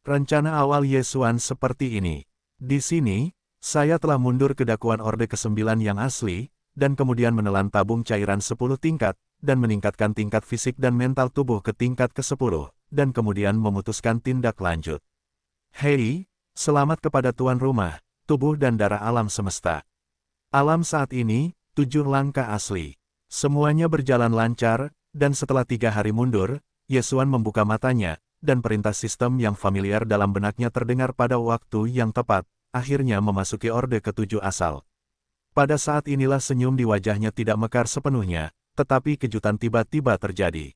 Rencana awal Ye Xuan seperti ini. Di sini, saya telah mundur ke dakuan orde ke-9 yang asli, dan kemudian menelan tabung cairan 10 tingkat, dan meningkatkan tingkat fisik dan mental tubuh ke tingkat ke-10, dan kemudian memutuskan tindak lanjut. Hei, selamat kepada tuan rumah, tubuh dan darah alam semesta. Alam saat ini, 7 langkah asli. Semuanya berjalan lancar, dan setelah 3 hari mundur, Ye Xuan membuka matanya, dan perintah sistem yang familiar dalam benaknya terdengar pada waktu yang tepat, akhirnya memasuki orde ke-7 asal. Pada saat inilah senyum di wajahnya tidak mekar sepenuhnya, tetapi kejutan tiba-tiba terjadi.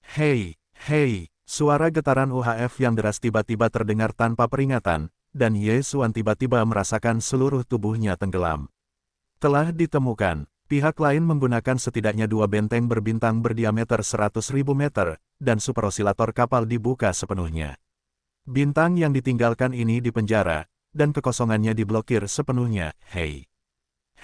Hei, hei, suara getaran UHF yang deras tiba-tiba terdengar tanpa peringatan, dan Ye Xuan tiba-tiba merasakan seluruh tubuhnya tenggelam. Telah ditemukan, pihak lain menggunakan setidaknya 2 benteng berbintang berdiameter 100.000 meter, dan superosilator kapal dibuka sepenuhnya. Bintang yang ditinggalkan ini dipenjara, dan kekosongannya diblokir sepenuhnya. Hei!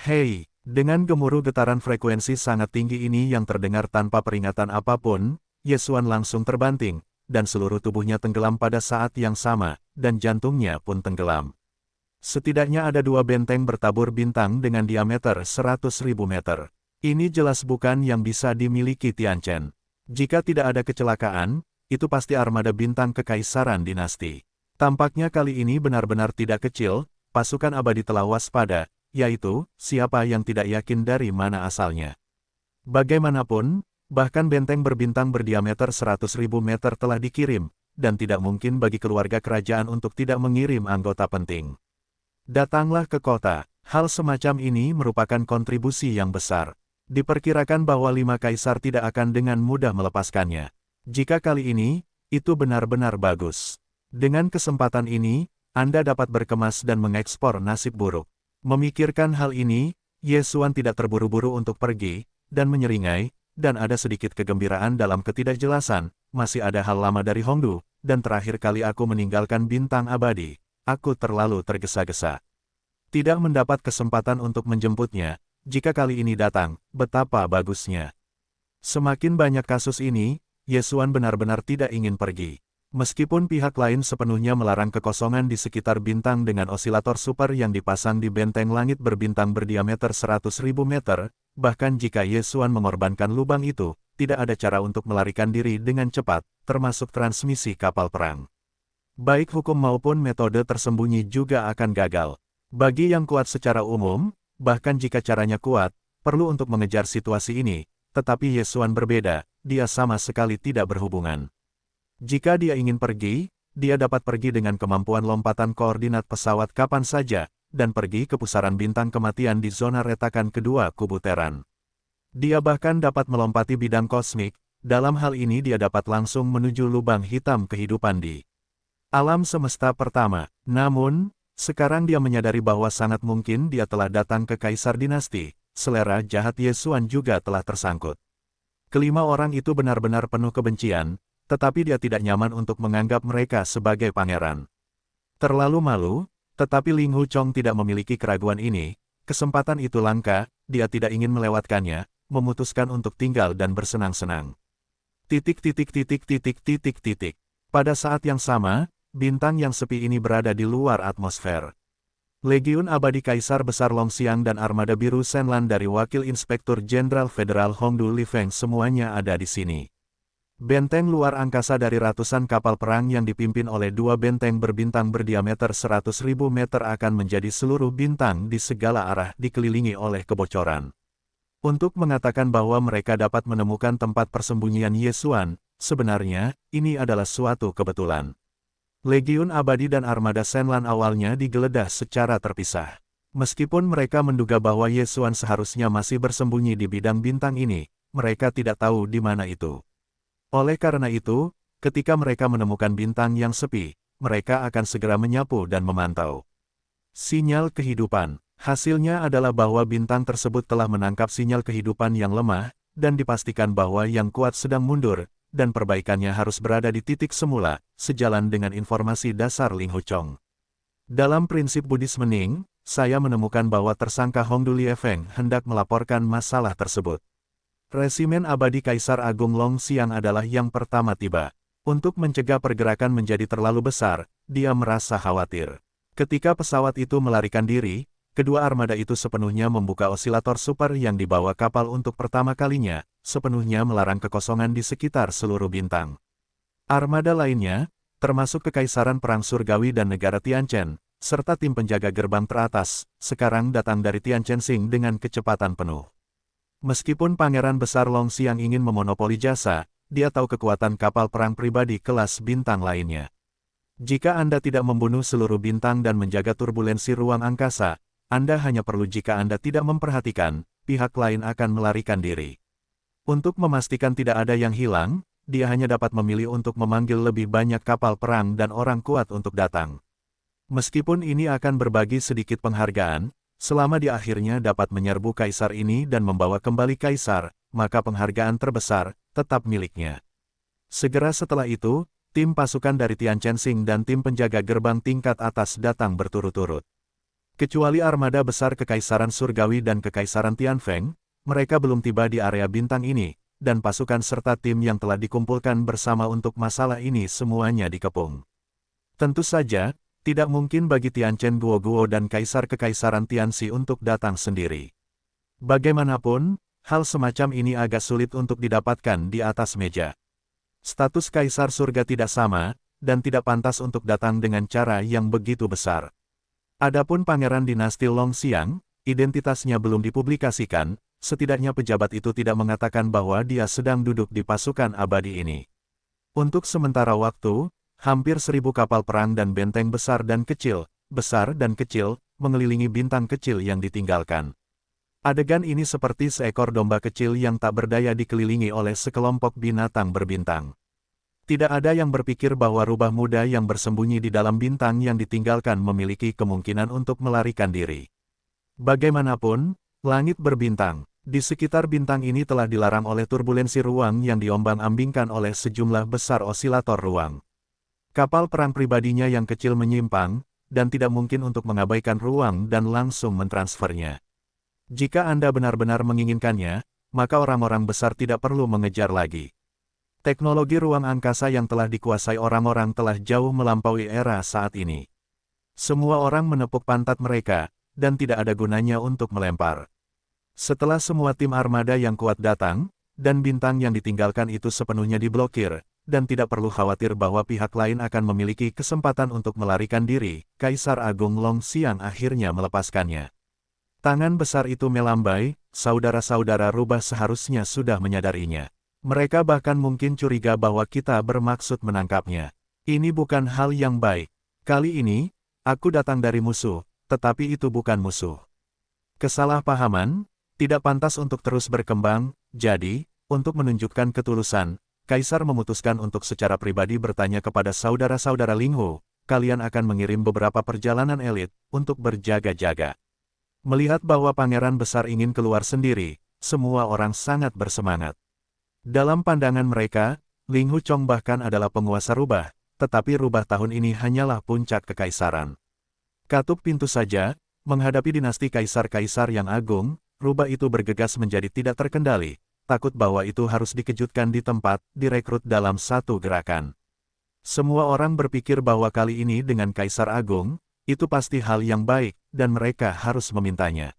Hei! Dengan gemuruh getaran frekuensi sangat tinggi ini yang terdengar tanpa peringatan apapun, Ye Xuan langsung terbanting, dan seluruh tubuhnya tenggelam pada saat yang sama, dan jantungnya pun tenggelam. Setidaknya ada 2 benteng bertabur bintang dengan diameter 100.000 meter. Ini jelas bukan yang bisa dimiliki Tianchen. Jika tidak ada kecelakaan, itu pasti armada bintang kekaisaran dinasti. Tampaknya kali ini benar-benar tidak kecil, pasukan abadi telah waspada, yaitu, siapa yang tidak yakin dari mana asalnya. Bagaimanapun, bahkan benteng berbintang berdiameter 100.000 meter telah dikirim, dan tidak mungkin bagi keluarga kerajaan untuk tidak mengirim anggota penting. Datanglah ke kota. Hal semacam ini merupakan kontribusi yang besar. Diperkirakan bahwa 5 kaisar tidak akan dengan mudah melepaskannya. Jika kali ini, itu benar-benar bagus. Dengan kesempatan ini, Anda dapat berkemas dan mengekspor nasib buruk. Memikirkan hal ini, Ye Xuan tidak terburu-buru untuk pergi, dan menyeringai, dan ada sedikit kegembiraan dalam ketidakjelasan, masih ada hal lama dari Hongdu, dan terakhir kali aku meninggalkan bintang abadi. Aku terlalu tergesa-gesa. Tidak mendapat kesempatan untuk menjemputnya, jika kali ini datang, betapa bagusnya. Semakin banyak kasus ini, Ye Xuan benar-benar tidak ingin pergi. Meskipun pihak lain sepenuhnya melarang kekosongan di sekitar bintang dengan osilator super yang dipasang di benteng langit berbintang berdiameter 100.000 meter, bahkan jika Ye Xuan mengorbankan lubang itu, tidak ada cara untuk melarikan diri dengan cepat, termasuk transmisi kapal perang. Baik hukum maupun metode tersembunyi juga akan gagal. Bagi yang kuat secara umum, bahkan jika caranya kuat, perlu untuk mengejar situasi ini, tetapi Ye Xuan berbeda, dia sama sekali tidak berhubungan. Jika dia ingin pergi, dia dapat pergi dengan kemampuan lompatan koordinat pesawat kapan saja, dan pergi ke pusaran bintang kematian di zona retakan kedua kubu Teran. Dia bahkan dapat melompati bidang kosmik, dalam hal ini dia dapat langsung menuju lubang hitam kehidupan di alam semesta pertama. Namun, sekarang dia menyadari bahwa sangat mungkin dia telah datang ke Kaisar Dinasti, selera jahat Ye Xuan juga telah tersangkut. Kelima orang itu benar-benar penuh kebencian, tetapi dia tidak nyaman untuk menganggap mereka sebagai pangeran. Terlalu malu, tetapi Ling Hu Chong tidak memiliki keraguan ini, kesempatan itu langka, dia tidak ingin melewatkannya, memutuskan untuk tinggal dan bersenang-senang. Pada saat yang sama, bintang yang sepi ini berada di luar atmosfer. Legiun Abadi Kaisar Besar Long Xiang dan Armada Biru Shenlan dari Wakil Inspektur Jenderal Federal Hongdu Li Feng semuanya ada di sini. Benteng luar angkasa dari ratusan kapal perang yang dipimpin oleh 2 benteng berbintang berdiameter 100.000 meter akan menjadi seluruh bintang di segala arah dikelilingi oleh kebocoran. Untuk mengatakan bahwa mereka dapat menemukan tempat persembunyian Ye Xuan, sebenarnya, ini adalah suatu kebetulan. Legiun Abadi dan Armada Shenlan awalnya digeledah secara terpisah. Meskipun mereka menduga bahwa Ye Xuan seharusnya masih bersembunyi di bidang bintang ini, mereka tidak tahu di mana itu. Oleh karena itu, ketika mereka menemukan bintang yang sepi, mereka akan segera menyapu dan memantau. Sinyal kehidupan. Hasilnya adalah bahwa bintang tersebut telah menangkap sinyal kehidupan yang lemah, dan dipastikan bahwa yang kuat sedang mundur, dan perbaikannya harus berada di titik semula, sejalan dengan informasi dasar Ling Huchong. Dalam prinsip Buddhisme Ning, saya menemukan bahwa tersangka Hongdu Liefeng hendak melaporkan masalah tersebut. Resimen abadi Kaisar Agung Long Xiang adalah yang pertama tiba. Untuk mencegah pergerakan menjadi terlalu besar, dia merasa khawatir. Ketika pesawat itu melarikan diri, kedua armada itu sepenuhnya membuka osilator super yang dibawa kapal untuk pertama kalinya, sepenuhnya melarang kekosongan di sekitar seluruh bintang. Armada lainnya, termasuk Kekaisaran Perang Surgawi dan negara Tianchen, serta tim penjaga gerbang teratas, sekarang datang dari Tianchensing dengan kecepatan penuh. Meskipun Pangeran Besar Long Xiang ingin memonopoli jasa, dia tahu kekuatan kapal perang pribadi kelas bintang lainnya. Jika Anda tidak membunuh seluruh bintang dan menjaga turbulensi ruang angkasa, Anda hanya perlu jika Anda tidak memperhatikan, pihak lain akan melarikan diri. Untuk memastikan tidak ada yang hilang, dia hanya dapat memilih untuk memanggil lebih banyak kapal perang dan orang kuat untuk datang. Meskipun ini akan berbagi sedikit penghargaan, selama dia akhirnya dapat menyerbu kaisar ini dan membawa kembali kaisar, maka penghargaan terbesar tetap miliknya. Segera setelah itu, tim pasukan dari Tianchensing dan tim penjaga gerbang tingkat atas datang berturut-turut. Kecuali armada besar Kekaisaran Surgawi dan Kekaisaran Tianfeng, mereka belum tiba di area bintang ini, dan pasukan serta tim yang telah dikumpulkan bersama untuk masalah ini semuanya dikepung. Tentu saja, tidak mungkin bagi Tianchen Guoguo dan Kaisar Kekaisaran Tianxi untuk datang sendiri. Bagaimanapun, hal semacam ini agak sulit untuk didapatkan di atas meja. Status Kaisar Surga tidak sama, dan tidak pantas untuk datang dengan cara yang begitu besar. Adapun Pangeran Dinasti Long Xiang, identitasnya belum dipublikasikan, setidaknya pejabat itu tidak mengatakan bahwa dia sedang duduk di pasukan abadi ini. Untuk sementara waktu, hampir 1000 kapal perang dan benteng besar dan kecil, mengelilingi bintang kecil yang ditinggalkan. Adegan ini seperti seekor domba kecil yang tak berdaya dikelilingi oleh sekelompok binatang berbintang. Tidak ada yang berpikir bahwa rubah muda yang bersembunyi di dalam bintang yang ditinggalkan memiliki kemungkinan untuk melarikan diri. Bagaimanapun, langit berbintang. Di sekitar bintang ini telah dilarang oleh turbulensi ruang yang diombang-ambingkan oleh sejumlah besar osilator ruang. Kapal perang pribadinya yang kecil menyimpang, dan tidak mungkin untuk mengabaikan ruang dan langsung mentransfernya. Jika Anda benar-benar menginginkannya, maka orang-orang besar tidak perlu mengejar lagi. Teknologi ruang angkasa yang telah dikuasai orang-orang telah jauh melampaui era saat ini. Semua orang menepuk pantat mereka, dan tidak ada gunanya untuk melempar. Setelah semua tim armada yang kuat datang, dan bintang yang ditinggalkan itu sepenuhnya diblokir, dan tidak perlu khawatir bahwa pihak lain akan memiliki kesempatan untuk melarikan diri, Kaisar Agung Long Xiang akhirnya melepaskannya. Tangan besar itu melambai, saudara-saudara rubah seharusnya sudah menyadarinya. Mereka bahkan mungkin curiga bahwa kita bermaksud menangkapnya. Ini bukan hal yang baik. Kali ini, aku datang dari musuh, tetapi itu bukan musuh. Kesalahpahaman, tidak pantas untuk terus berkembang, jadi, untuk menunjukkan ketulusan, Kaisar memutuskan untuk secara pribadi bertanya kepada saudara-saudara Linghu, kalian akan mengirim beberapa perjalanan elit, untuk berjaga-jaga. Melihat bahwa Pangeran Besar ingin keluar sendiri, semua orang sangat bersemangat. Dalam pandangan mereka, Ling Huchong bahkan adalah penguasa rubah, tetapi rubah tahun ini hanyalah puncak kekaisaran. Katup pintu saja, menghadapi dinasti kaisar-kaisar yang agung, rubah itu bergegas menjadi tidak terkendali, takut bahwa itu harus dikejutkan di tempat, direkrut dalam satu gerakan. Semua orang berpikir bahwa kali ini dengan Kaisar Agung, itu pasti hal yang baik, dan mereka harus memintanya.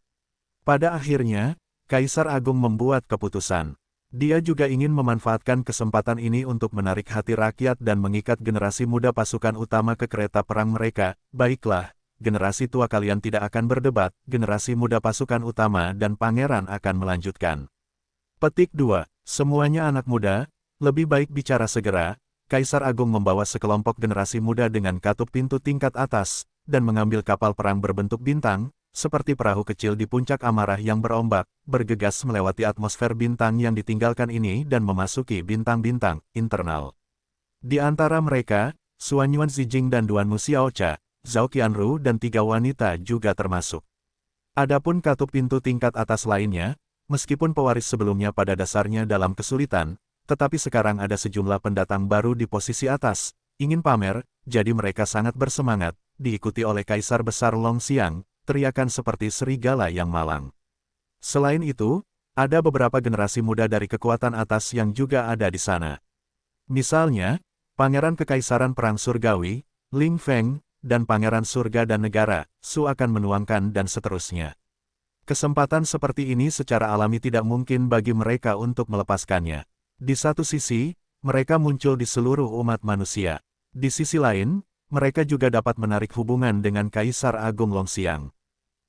Pada akhirnya, Kaisar Agung membuat keputusan. Dia juga ingin memanfaatkan kesempatan ini untuk menarik hati rakyat dan mengikat generasi muda pasukan utama ke kereta perang mereka. Baiklah, generasi tua kalian tidak akan berdebat, generasi muda pasukan utama dan pangeran akan melanjutkan. Petik 2. Semuanya anak muda, lebih baik bicara segera. Kaisar Agung membawa sekelompok generasi muda dengan katup pintu tingkat atas, dan mengambil kapal perang berbentuk bintang, seperti perahu kecil di puncak amarah yang berombak, bergegas melewati atmosfer bintang yang ditinggalkan ini dan memasuki bintang-bintang internal. Di antara mereka, Xuan Yuan Zijing dan Duanmu Xiaocha, Zhao Qianru dan 3 wanita juga termasuk. Adapun katup pintu tingkat atas lainnya, meskipun pewaris sebelumnya pada dasarnya dalam kesulitan, tetapi sekarang ada sejumlah pendatang baru di posisi atas, ingin pamer, jadi mereka sangat bersemangat, diikuti oleh Kaisar Besar Longxiang, teriakan seperti serigala yang malang. Selain itu, ada beberapa generasi muda dari kekuatan atas yang juga ada di sana. Misalnya, Pangeran Kekaisaran Perang Surgawi, Ling Feng, dan Pangeran Surga dan Negara, Su akan menuangkan dan seterusnya. Kesempatan seperti ini secara alami tidak mungkin bagi mereka untuk melepaskannya. Di satu sisi, mereka muncul di seluruh umat manusia. Di sisi lain, mereka juga dapat menarik hubungan dengan Kaisar Agung Longxiang.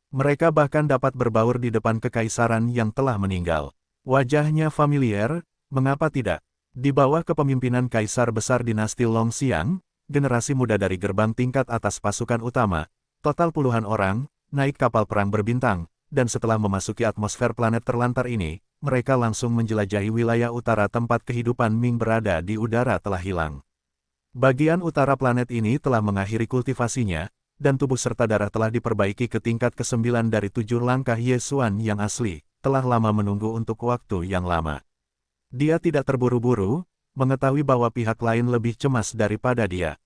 Mereka bahkan dapat berbaur di depan kekaisaran yang telah meninggal. Wajahnya familiar, mengapa tidak? Di bawah kepemimpinan Kaisar Besar Dinasti Longxiang, generasi muda dari gerbang tingkat atas pasukan utama, total puluhan orang, naik kapal perang berbintang, dan setelah memasuki atmosfer planet terlantar ini, mereka langsung menjelajahi wilayah utara tempat kehidupan Ming berada di udara telah hilang. Bagian utara planet ini telah mengakhiri kultivasinya, dan tubuh serta darah telah diperbaiki ke tingkat ke-9 dari 7 langkah Yesuan yang asli, telah lama menunggu untuk waktu yang lama. Dia tidak terburu-buru, mengetahui bahwa pihak lain lebih cemas daripada dia.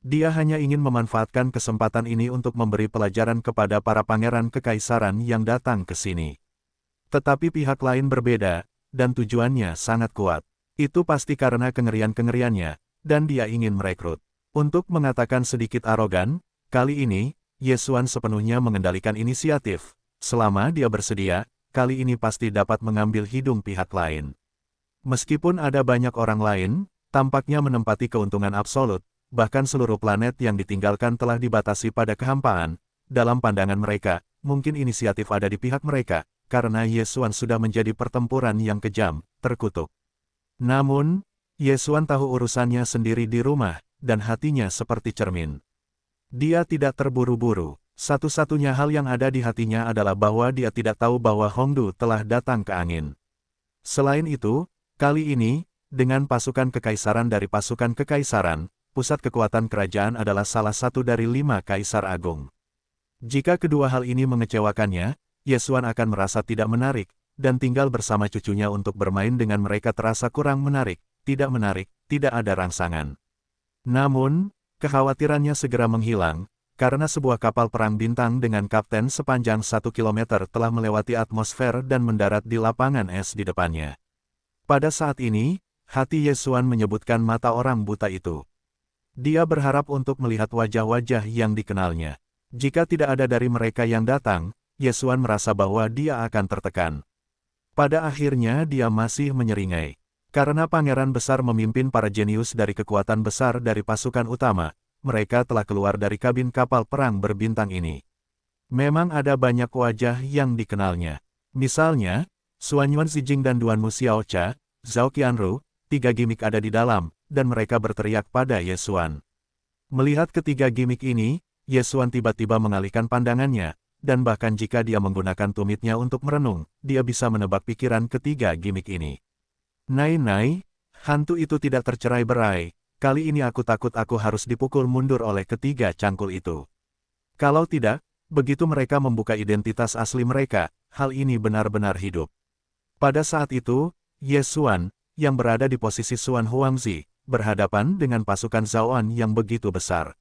Dia hanya ingin memanfaatkan kesempatan ini untuk memberi pelajaran kepada para pangeran kekaisaran yang datang ke sini. Tetapi pihak lain berbeda, dan tujuannya sangat kuat. Itu pasti karena kengerian-kengeriannya, dan dia ingin merekrut. Untuk mengatakan sedikit arogan, kali ini, Yesuan sepenuhnya mengendalikan inisiatif. Selama dia bersedia, kali ini pasti dapat mengambil hidung pihak lain. Meskipun ada banyak orang lain, tampaknya menempati keuntungan absolut, bahkan seluruh planet yang ditinggalkan telah dibatasi pada kehampaan. Dalam pandangan mereka, mungkin inisiatif ada di pihak mereka, karena Yesuan sudah menjadi pertempuran yang kejam, terkutuk. Namun, Yesuan tahu urusannya sendiri di rumah, dan hatinya seperti cermin. Dia tidak terburu-buru. Satu-satunya hal yang ada di hatinya adalah bahwa dia tidak tahu bahwa Hongdu telah datang ke angin. Selain itu, kali ini, dengan pasukan kekaisaran dari pasukan kekaisaran, pusat kekuatan kerajaan adalah salah satu dari 5 kaisar agung. Jika kedua hal ini mengecewakannya, Yesuan akan merasa tidak menarik, dan tinggal bersama cucunya untuk bermain dengan mereka terasa kurang menarik, tidak ada rangsangan. Namun, kekhawatirannya segera menghilang, karena sebuah kapal perang bintang dengan kapten sepanjang 1 km telah melewati atmosfer dan mendarat di lapangan es di depannya. Pada saat ini, hati Yesuan menyebutkan mata orang buta itu. Dia berharap untuk melihat wajah-wajah yang dikenalnya. Jika tidak ada dari mereka yang datang, Yesuan merasa bahwa dia akan tertekan. Pada akhirnya dia masih menyeringai. Karena pangeran besar memimpin para jenius dari kekuatan besar dari pasukan utama, mereka telah keluar dari kabin kapal perang berbintang ini. Memang ada banyak wajah yang dikenalnya. Misalnya, Xuanyuan Zijing dan Duanmu Xiaocha, Zhao Qianru, 3 gimik ada di dalam, dan mereka berteriak pada Yesuan. Melihat ketiga gimik ini, Yesuan tiba-tiba mengalihkan pandangannya, dan bahkan jika dia menggunakan tumitnya untuk merenung, dia bisa menebak pikiran ketiga gimik ini. Nai, hantu itu tidak tercerai-berai, kali ini aku takut aku harus dipukul mundur oleh ketiga cangkul itu. Kalau tidak, begitu mereka membuka identitas asli mereka, hal ini benar-benar hidup. Pada saat itu, Yesuan, yang berada di posisi Xuan Huangzi, berhadapan dengan pasukan Zhaoan yang begitu besar.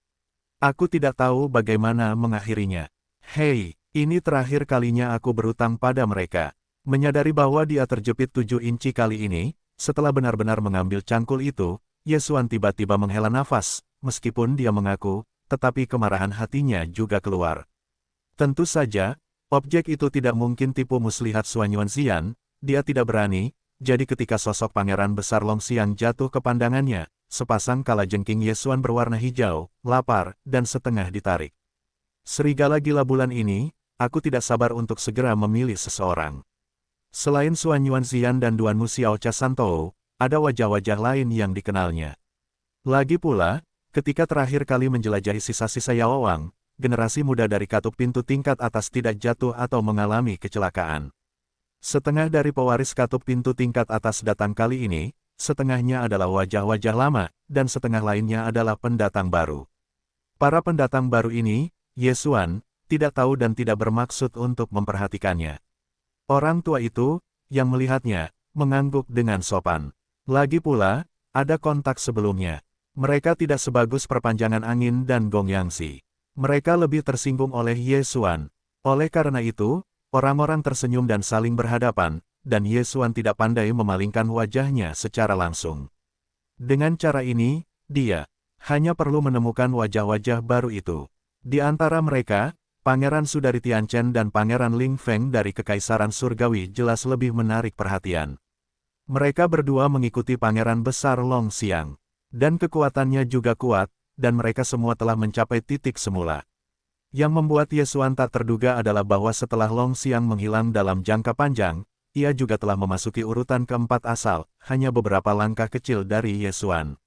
Aku tidak tahu bagaimana mengakhirinya. Hei, ini terakhir kalinya aku berutang pada mereka. Menyadari bahwa dia terjepit 7 inci kali ini, setelah benar-benar mengambil cangkul itu, Yesuan tiba-tiba menghela nafas, meskipun dia mengaku, tetapi kemarahan hatinya juga keluar. Tentu saja, objek itu tidak mungkin tipu muslihat Xuanyuan Xian, dia tidak berani, jadi ketika sosok pangeran besar Longxiang jatuh ke pandangannya, sepasang kalajengking Yesuan berwarna hijau, lapar, dan setengah ditarik. Serigala gila bulan ini, aku tidak sabar untuk segera memilih seseorang. Selain Xuanyuan Xian dan Duanmu Xiaocha Santou, ada wajah-wajah lain yang dikenalnya. Lagi pula, ketika terakhir kali menjelajahi sisa-sisa Yaowang, generasi muda dari katup pintu tingkat atas tidak jatuh atau mengalami kecelakaan. Setengah dari pewaris katup pintu tingkat atas datang kali ini, setengahnya adalah wajah-wajah lama, dan setengah lainnya adalah pendatang baru. Para pendatang baru ini, Yesuan, tidak tahu dan tidak bermaksud untuk memperhatikannya. Orang tua itu, yang melihatnya, mengangguk dengan sopan. Lagi pula, ada kontak sebelumnya. Mereka tidak sebagus perpanjangan angin dan Gong Yangxi. Mereka lebih tersinggung oleh Ye Xuan. Oleh karena itu, orang-orang tersenyum dan saling berhadapan, dan Ye Xuan tidak pandai memalingkan wajahnya secara langsung. Dengan cara ini, dia hanya perlu menemukan wajah-wajah baru itu. Di antara mereka, Pangeran Sudari Tianchen dan Pangeran Ling Feng dari Kekaisaran Surgawi jelas lebih menarik perhatian. Mereka berdua mengikuti Pangeran Besar Long Xiang. Dan kekuatannya juga kuat, dan mereka semua telah mencapai titik semula. Yang membuat Ye Xuan tak terduga adalah bahwa setelah Long Xiang menghilang dalam jangka panjang, ia juga telah memasuki urutan keempat asal, hanya beberapa langkah kecil dari Ye Xuan.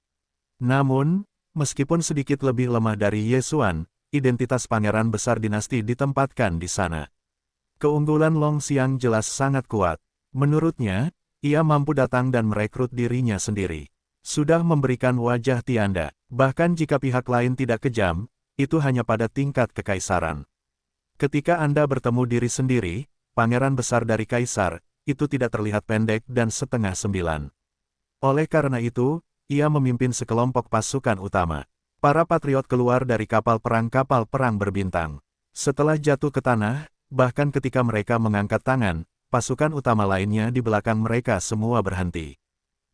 Namun, meskipun sedikit lebih lemah dari Ye Xuan, identitas pangeran besar dinasti ditempatkan di sana. Keunggulan Long Xiang jelas sangat kuat. Menurutnya, ia mampu datang dan merekrut dirinya sendiri. Sudah memberikan wajah Tianda, bahkan jika pihak lain tidak kejam, itu hanya pada tingkat kekaisaran. Ketika Anda bertemu diri sendiri, pangeran besar dari kaisar, itu tidak terlihat pendek dan setengah sembilan. Oleh karena itu, ia memimpin sekelompok pasukan utama. Para patriot keluar dari kapal perang berbintang. Setelah jatuh ke tanah, bahkan ketika mereka mengangkat tangan, pasukan utama lainnya di belakang mereka semua berhenti.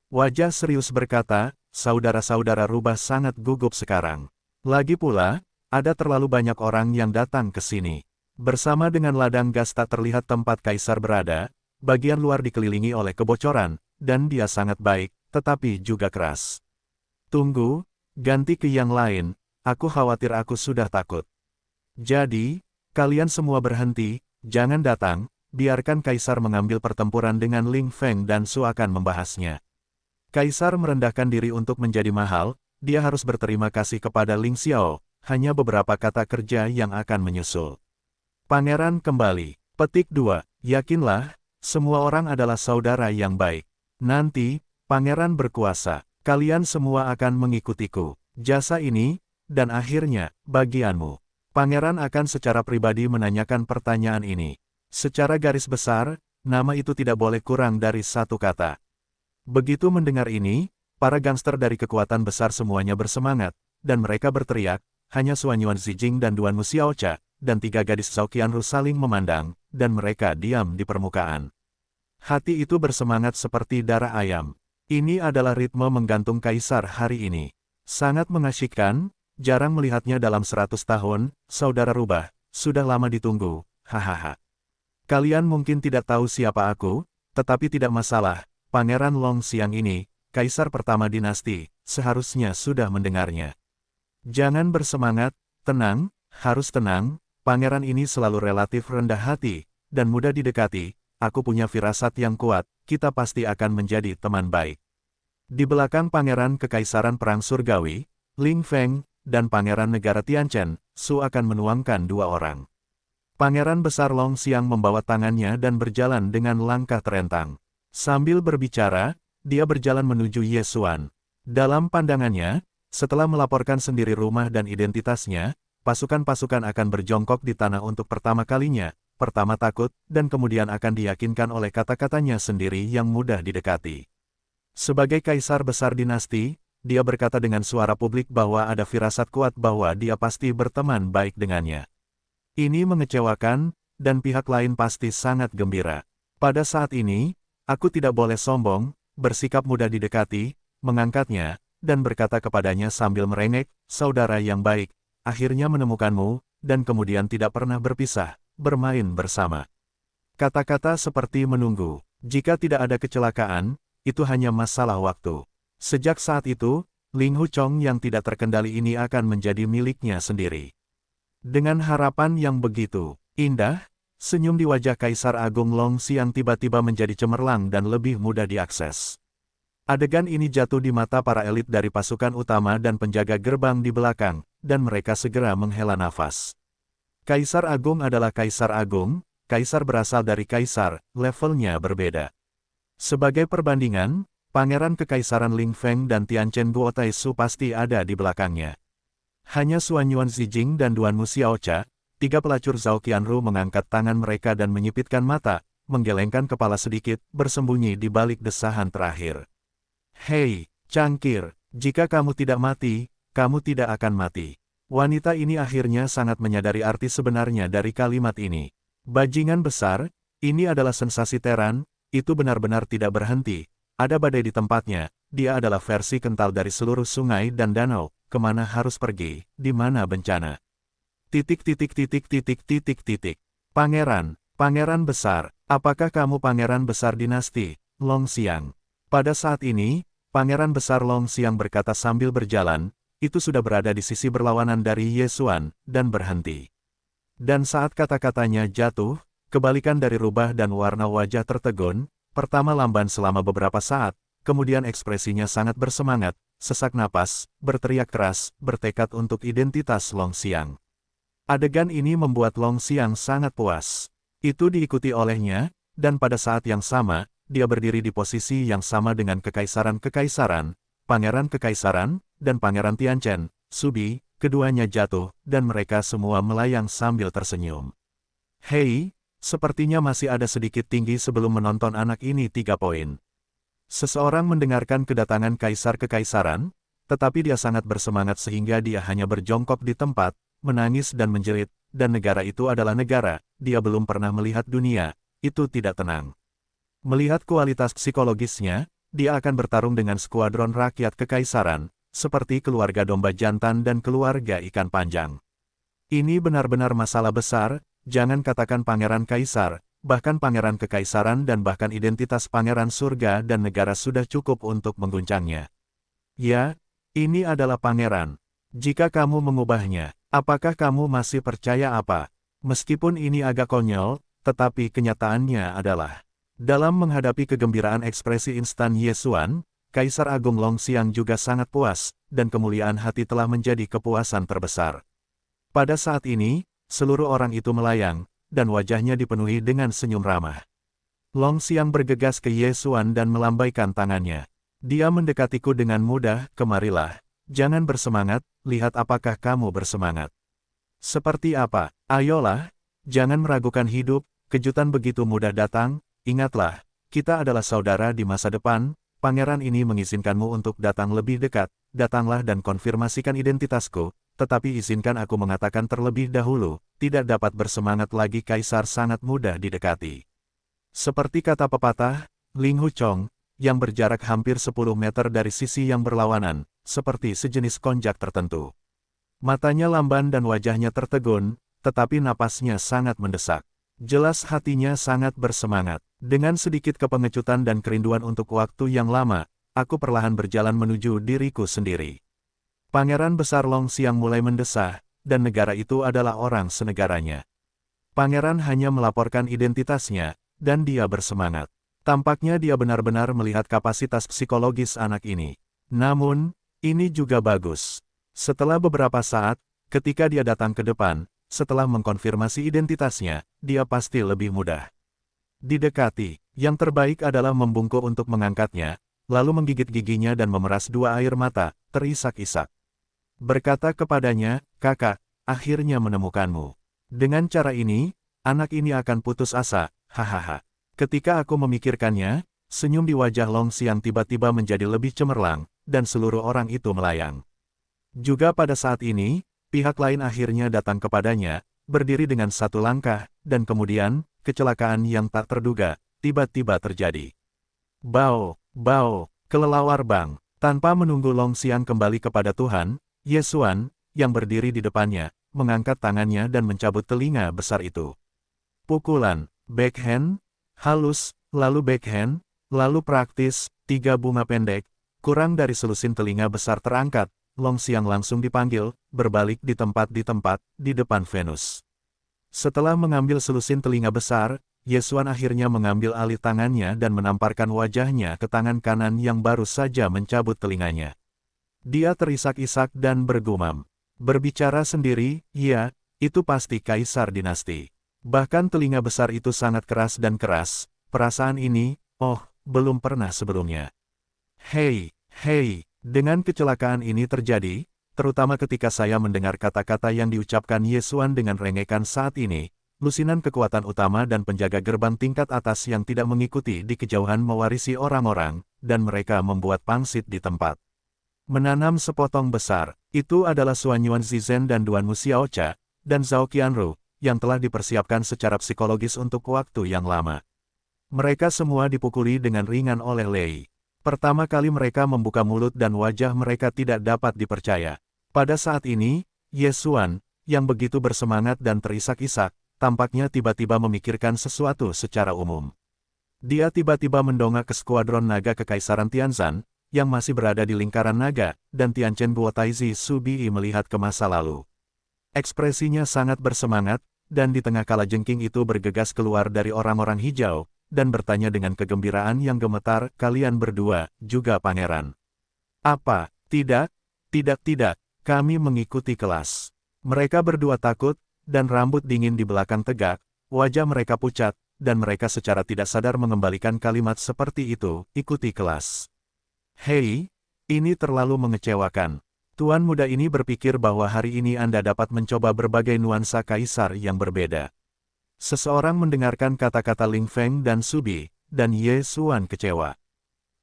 Wajah serius berkata, saudara-saudara rubah sangat gugup sekarang. Lagi pula, ada terlalu banyak orang yang datang ke sini. Bersama dengan ladang gas tak terlihat tempat kaisar berada, bagian luar dikelilingi oleh kebocoran, dan dia sangat baik, tetapi juga keras. Tunggu, ganti ke yang lain, aku khawatir aku sudah takut. Jadi, kalian semua berhenti, jangan datang, biarkan kaisar mengambil pertempuran dengan Ling Feng dan Su akan membahasnya. Kaisar merendahkan diri untuk menjadi mahal, dia harus berterima kasih kepada Ling Xiao, hanya beberapa kata kerja yang akan menyusul. Pangeran kembali. Petik 2. Yakinlah, semua orang adalah saudara yang baik. Nanti, pangeran berkuasa, kalian semua akan mengikutiku. Jasa ini, dan akhirnya, bagianmu. Pangeran akan secara pribadi menanyakan pertanyaan ini. Secara garis besar, nama itu tidak boleh kurang dari satu kata. Begitu mendengar ini, para gangster dari kekuatan besar semuanya bersemangat, dan mereka berteriak, hanya Suan Yuan Zijing dan Duan Mu Xiaocha, dan tiga gadis Zhao Qianru saling memandang, dan mereka diam di permukaan. Hati itu bersemangat seperti darah ayam. Ini adalah ritme menggantung kaisar hari ini. Sangat mengasyikkan, jarang melihatnya dalam 100 tahun, saudara rubah, sudah lama ditunggu, hahaha. Kalian mungkin tidak tahu siapa aku, tetapi tidak masalah. Pangeran Long Xiang ini, kaisar pertama dinasti, seharusnya sudah mendengarnya. Jangan bersemangat, tenang, harus tenang, pangeran ini selalu relatif rendah hati, dan mudah didekati, aku punya firasat yang kuat, kita pasti akan menjadi teman baik. Di belakang pangeran kekaisaran perang surgawi, Ling Feng, dan pangeran negara Tianchen, Su akan menuangkan dua orang. Pangeran besar Long Xiang membawa tangannya dan berjalan dengan langkah terentang. Sambil berbicara, dia berjalan menuju Ye Xuan. Dalam pandangannya, setelah melaporkan sendiri rumah dan identitasnya, pasukan-pasukan akan berjongkok di tanah untuk pertama kalinya, pertama takut, dan kemudian akan diyakinkan oleh kata-katanya sendiri yang mudah didekati. Sebagai kaisar besar dinasti, dia berkata dengan suara publik bahwa ada firasat kuat bahwa dia pasti berteman baik dengannya. Ini mengecewakan, dan pihak lain pasti sangat gembira. Pada saat ini, aku tidak boleh sombong, bersikap mudah didekati, mengangkatnya, dan berkata kepadanya sambil merengek, saudara yang baik, akhirnya menemukanmu, dan kemudian tidak pernah berpisah, bermain bersama. Kata-kata seperti menunggu, jika tidak ada kecelakaan, itu hanya masalah waktu. Sejak saat itu, Ling Huchong yang tidak terkendali ini akan menjadi miliknya sendiri. Dengan harapan yang begitu indah, senyum di wajah Kaisar Agung Long Xiang tiba-tiba menjadi cemerlang dan lebih mudah diakses. Adegan ini jatuh di mata para elit dari pasukan utama dan penjaga gerbang di belakang, dan mereka segera menghela nafas. Kaisar Agung adalah Kaisar Agung, Kaisar berasal dari Kaisar, levelnya berbeda. Sebagai perbandingan, Pangeran Kekaisaran Ling Feng dan Tianchen Guotaisu pasti ada di belakangnya. Hanya Suan Yuan Zijing dan Duan Mu Xiaocha, tiga pelacur Zhao Qianru mengangkat tangan mereka dan menyipitkan mata, menggelengkan kepala sedikit, bersembunyi di balik desahan terakhir. Hei, cangkir, jika kamu tidak mati, kamu tidak akan mati. Wanita ini akhirnya sangat menyadari arti sebenarnya dari kalimat ini. Bajingan besar, ini adalah sensasi Teran, itu benar-benar tidak berhenti. Ada badai di tempatnya, dia adalah versi kental dari seluruh sungai dan danau, kemana harus pergi, di mana bencana. Titik titik titik titik titik titik. Pangeran, pangeran besar, apakah kamu pangeran besar dinasti Long Xiang? Pada saat ini, pangeran besar Long Xiang berkata sambil berjalan, itu sudah berada di sisi berlawanan dari Ye Xuan, dan berhenti. Dan saat kata-katanya jatuh, kebalikan dari rubah dan warna wajah tertegun, pertama lamban selama beberapa saat, kemudian ekspresinya sangat bersemangat, sesak napas, berteriak keras, bertekad untuk identitas Long Xiang. Adegan ini membuat Long Xiang sangat puas. Itu diikuti olehnya, dan pada saat yang sama, dia berdiri di posisi yang sama dengan kekaisaran-kekaisaran, pangeran kekaisaran, dan pangeran Tianchen, Subi, keduanya jatuh, dan mereka semua melayang sambil tersenyum. Hei, sepertinya masih ada sedikit tinggi sebelum menonton anak ini 3 poin. Seseorang mendengarkan kedatangan kaisar kekaisaran, tetapi dia sangat bersemangat sehingga dia hanya berjongkok di tempat, menangis dan menjerit, dan negara itu adalah negara, dia belum pernah melihat dunia, itu tidak tenang. Melihat kualitas psikologisnya, dia akan bertarung dengan skuadron rakyat kekaisaran, seperti keluarga domba jantan dan keluarga ikan panjang. Ini benar-benar masalah besar, jangan katakan pangeran kaisar, bahkan pangeran kekaisaran dan bahkan identitas pangeran surga dan negara sudah cukup untuk mengguncangnya. Ya, ini adalah pangeran. Jika kamu mengubahnya, apakah kamu masih percaya apa? Meskipun ini agak konyol, tetapi kenyataannya adalah dalam menghadapi kegembiraan ekspresi instan Ye Xuan, Kaisar Agung Long Xiang juga sangat puas, dan kemuliaan hati telah menjadi kepuasan terbesar. Pada saat ini, seluruh orang itu melayang, dan wajahnya dipenuhi dengan senyum ramah. Long Xiang bergegas ke Ye Xuan dan melambaikan tangannya. Dia mendekatiku dengan mudah, kemarilah. Jangan bersemangat, lihat apakah kamu bersemangat. Seperti apa? Ayolah, jangan meragukan hidup, kejutan begitu mudah datang. Ingatlah, kita adalah saudara di masa depan, pangeran ini mengizinkanmu untuk datang lebih dekat, datanglah dan konfirmasikan identitasku, tetapi izinkan aku mengatakan terlebih dahulu, tidak dapat bersemangat lagi kaisar sangat mudah didekati. Seperti kata pepatah, Ling Hu Chong, yang berjarak hampir 10 meter dari sisi yang berlawanan, seperti sejenis konjak tertentu. Matanya lamban dan wajahnya tertegun, tetapi napasnya sangat mendesak. Jelas hatinya sangat bersemangat. Dengan sedikit kepengecutan dan kerinduan untuk waktu yang lama, aku perlahan berjalan menuju diriku sendiri. Pangeran besar Long Xiang mulai mendesah, dan negara itu adalah orang senegaranya. Pangeran hanya melaporkan identitasnya, dan dia bersemangat. Tampaknya dia benar-benar melihat kapasitas psikologis anak ini. Namun, ini juga bagus. Setelah beberapa saat, ketika dia datang ke depan, setelah mengkonfirmasi identitasnya, dia pasti lebih mudah didekati. Yang terbaik adalah membungkuk untuk mengangkatnya, lalu menggigit giginya dan memeras 2 air mata, terisak-isak. Berkata kepadanya, kakak, akhirnya menemukanmu. Dengan cara ini, anak ini akan putus asa, hahaha. Ketika aku memikirkannya, senyum di wajah Long Xiang tiba-tiba menjadi lebih cemerlang, dan seluruh orang itu melayang. Juga pada saat ini, pihak lain akhirnya datang kepadanya, berdiri dengan 1 langkah, dan kemudian, kecelakaan yang tak terduga, tiba-tiba terjadi. Bao, kelelawar bang. Tanpa menunggu Long Xiang kembali kepada Tuhan, Ye Xuan, yang berdiri di depannya, mengangkat tangannya dan mencabut telinga besar itu. Pukulan, backhand, halus, lalu backhand, lalu praktis, 3 bunga pendek, kurang dari selusin telinga besar terangkat. Long Xiang langsung dipanggil, berbalik di tempat di depan Venus. Setelah mengambil selusin telinga besar, Ye Xuan akhirnya mengambil alih tangannya dan menamparkan wajahnya ke tangan kanan yang baru saja mencabut telinganya. Dia terisak-isak dan bergumam. Berbicara sendiri, ya, itu pasti kaisar dinasti. Bahkan telinga besar itu sangat keras dan keras, perasaan ini, belum pernah sebelumnya. Hei, dengan kecelakaan ini terjadi, terutama ketika saya mendengar kata-kata yang diucapkan Ye Xuan dengan rengekan saat ini, lusinan kekuatan utama dan penjaga gerbang tingkat atas yang tidak mengikuti di kejauhan mewarisi orang-orang, dan mereka membuat pangsit di tempat. Menanam sepotong besar, itu adalah Xuan Yuan Zizen dan Duan Mu Xiaocha, dan Zhao Qianru, yang telah dipersiapkan secara psikologis untuk waktu yang lama. Mereka semua dipukuli dengan ringan oleh Lei. Pertama kali mereka membuka mulut dan wajah mereka tidak dapat dipercaya. Pada saat ini, Ye Xuan, yang begitu bersemangat dan terisak-isak, tampaknya tiba-tiba memikirkan sesuatu secara umum. Dia tiba-tiba mendongak ke skuadron naga Kekaisaran Tianzan, yang masih berada di lingkaran naga, dan Tianchen Guotaizi Subii melihat ke masa lalu. Ekspresinya sangat bersemangat, dan di tengah kalajengking itu bergegas keluar dari orang-orang hijau, dan bertanya dengan kegembiraan yang gemetar, "Kalian berdua, juga pangeran. Apa? Tidak, tidak, kami mengikuti kelas." Mereka berdua takut, dan rambut dingin di belakang tegak, wajah mereka pucat, dan mereka secara tidak sadar mengembalikan kalimat seperti itu, "Ikuti kelas." Hei, ini terlalu mengecewakan. Tuan muda ini berpikir bahwa hari ini Anda dapat mencoba berbagai nuansa kaisar yang berbeda. Seseorang mendengarkan kata-kata Ling Feng dan Subi, dan Ye Xuan kecewa.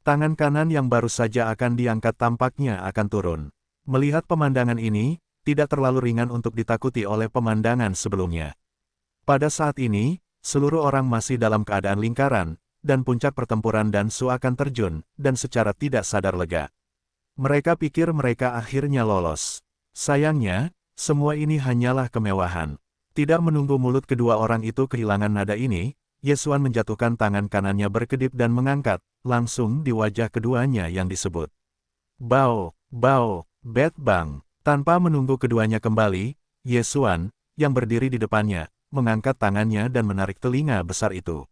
Tangan kanan yang baru saja akan diangkat tampaknya akan turun. Melihat pemandangan ini, tidak terlalu ringan untuk ditakuti oleh pemandangan sebelumnya. Pada saat ini, seluruh orang masih dalam keadaan lingkaran, dan puncak pertempuran dan Su akan terjun, dan secara tidak sadar lega. Mereka pikir mereka akhirnya lolos. Sayangnya, semua ini hanyalah kemewahan. Tidak menunggu mulut kedua orang itu kehilangan nada ini, Ye Xuan menjatuhkan tangan kanannya berkedip dan mengangkat, langsung di wajah keduanya yang disebut. Bao, Bet Bang. Tanpa menunggu keduanya kembali, Ye Xuan, yang berdiri di depannya, mengangkat tangannya dan menarik telinga besar itu.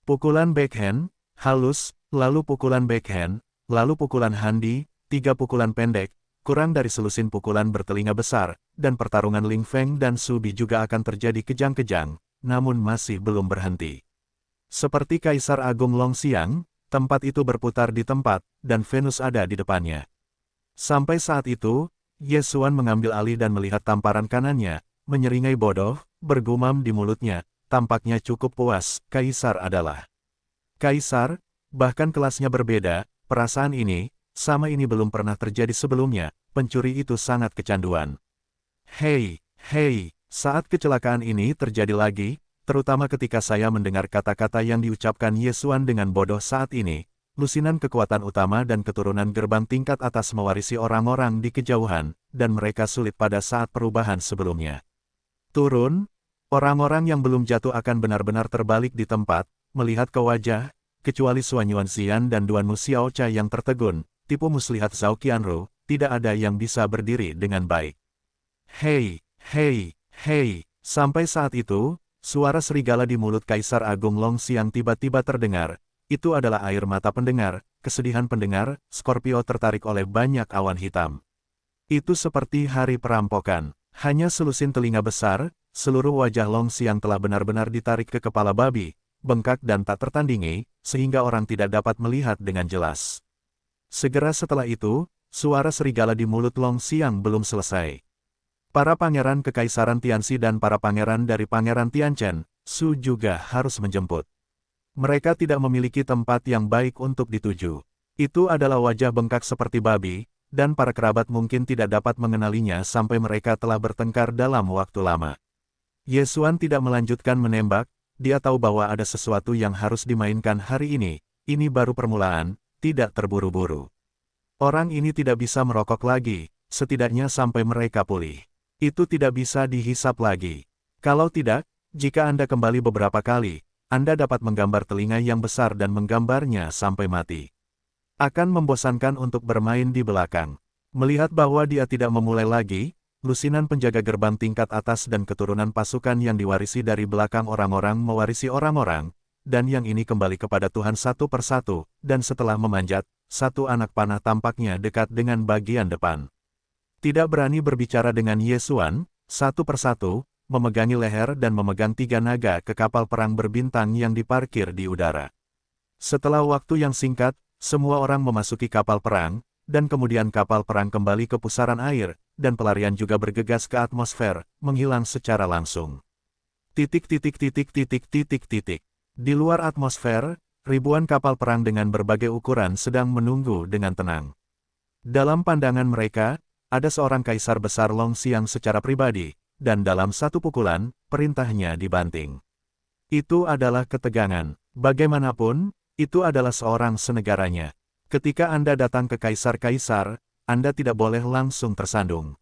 Pukulan backhand, halus, lalu pukulan backhand, lalu pukulan handi, 3 pukulan pendek, kurang dari selusin pukulan bertelinga besar, dan pertarungan Ling Feng dan Subi juga akan terjadi kejang-kejang, namun masih belum berhenti. Seperti Kaisar Agung Longxiang, tempat itu berputar di tempat, dan Venus ada di depannya. Sampai saat itu, Ye Xuan mengambil alih dan melihat tamparan kanannya, menyeringai bodoh, bergumam di mulutnya, tampaknya cukup puas, Kaisar adalah Kaisar, bahkan kelasnya berbeda, perasaan ini, sama ini belum pernah terjadi sebelumnya, pencuri itu sangat kecanduan. Hei, saat kecelakaan ini terjadi lagi, terutama ketika saya mendengar kata-kata yang diucapkan Ye Xuan dengan bodoh saat ini, lusinan kekuatan utama dan keturunan gerbang tingkat atas mewarisi orang-orang di kejauhan, dan mereka sulit pada saat perubahan sebelumnya. Turun, orang-orang yang belum jatuh akan benar-benar terbalik di tempat, melihat ke wajah, kecuali Xuan Yuan Xian dan Duan Mu Xiaocha yang tertegun, tipu muslihat Zhao Qianru, tidak ada yang bisa berdiri dengan baik. Hei, sampai saat itu, suara serigala di mulut Kaisar Agung Longxiang tiba-tiba terdengar. Itu adalah air mata pendengar, kesedihan pendengar, Scorpio tertarik oleh banyak awan hitam. Itu seperti hari perampokan. Hanya selusin telinga besar, seluruh wajah Longxiang telah benar-benar ditarik ke kepala babi, bengkak dan tak tertandingi, sehingga orang tidak dapat melihat dengan jelas. Segera setelah itu, suara serigala di mulut Longxiang belum selesai. Para pangeran Kekaisaran Tianxi dan para pangeran dari Pangeran Tianchen, Su juga harus menjemput. Mereka tidak memiliki tempat yang baik untuk dituju. Itu adalah wajah bengkak seperti babi, dan para kerabat mungkin tidak dapat mengenalinya sampai mereka telah bertengkar dalam waktu lama. Ye Xuan tidak melanjutkan menembak, dia tahu bahwa ada sesuatu yang harus dimainkan hari ini baru permulaan, tidak terburu-buru. Orang ini tidak bisa merokok lagi, setidaknya sampai mereka pulih. Itu tidak bisa dihisap lagi. Kalau tidak, jika Anda kembali beberapa kali, Anda dapat menggambar telinga yang besar dan menggambarnya sampai mati. Akan membosankan untuk bermain di belakang. Melihat bahwa dia tidak memulai lagi, lusinan penjaga gerbang tingkat atas dan keturunan pasukan yang diwarisi dari belakang orang-orang mewarisi orang-orang, dan yang ini kembali kepada Tuhan satu persatu, dan setelah memanjat, satu anak panah tampaknya dekat dengan bagian depan. Tidak berani berbicara dengan Ye Xuan, satu persatu, memegangi leher dan memegang 3 naga ke kapal perang berbintang yang diparkir di udara. Setelah waktu yang singkat, semua orang memasuki kapal perang, dan kemudian kapal perang kembali ke pusaran air, dan pelarian juga bergegas ke atmosfer, menghilang secara langsung. Titik titik titik titik titik titik. Di luar atmosfer, ribuan kapal perang dengan berbagai ukuran sedang menunggu dengan tenang. Dalam pandangan mereka, ada seorang kaisar besar Long Xiang secara pribadi, dan dalam satu pukulan, perintahnya dibanting. Itu adalah ketegangan. Bagaimanapun, itu adalah seorang senegaranya. Ketika Anda datang ke kaisar-kaisar, Anda tidak boleh langsung tersandung.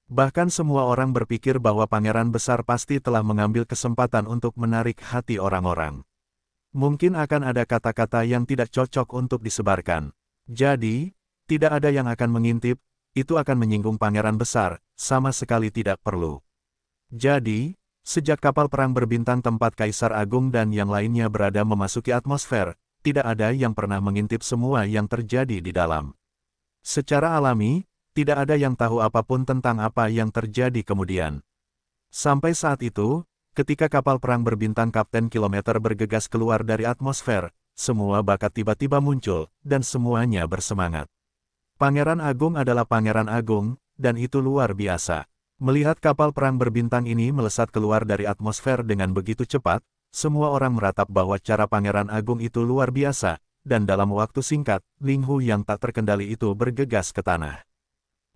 Bahkan semua orang berpikir bahwa pangeran besar pasti telah mengambil kesempatan untuk menarik hati orang-orang. Mungkin akan ada kata-kata yang tidak cocok untuk disebarkan. Jadi, tidak ada yang akan mengintip, itu akan menyinggung pangeran besar, sama sekali tidak perlu. Jadi, sejak kapal perang berbintang tempat Kaisar Agung dan yang lainnya berada memasuki atmosfer, tidak ada yang pernah mengintip semua yang terjadi di dalam. Secara alami, tidak ada yang tahu apapun tentang apa yang terjadi kemudian. Sampai saat itu, ketika kapal perang berbintang Kapten Kilometer bergegas keluar dari atmosfer, semua bakat tiba-tiba muncul, dan semuanya bersemangat. Pangeran Agung adalah Pangeran Agung, dan itu luar biasa. Melihat kapal perang berbintang ini melesat keluar dari atmosfer dengan begitu cepat, semua orang meratap bahwa cara Pangeran Agung itu luar biasa, dan dalam waktu singkat, Ling Hu yang tak terkendali itu bergegas ke tanah.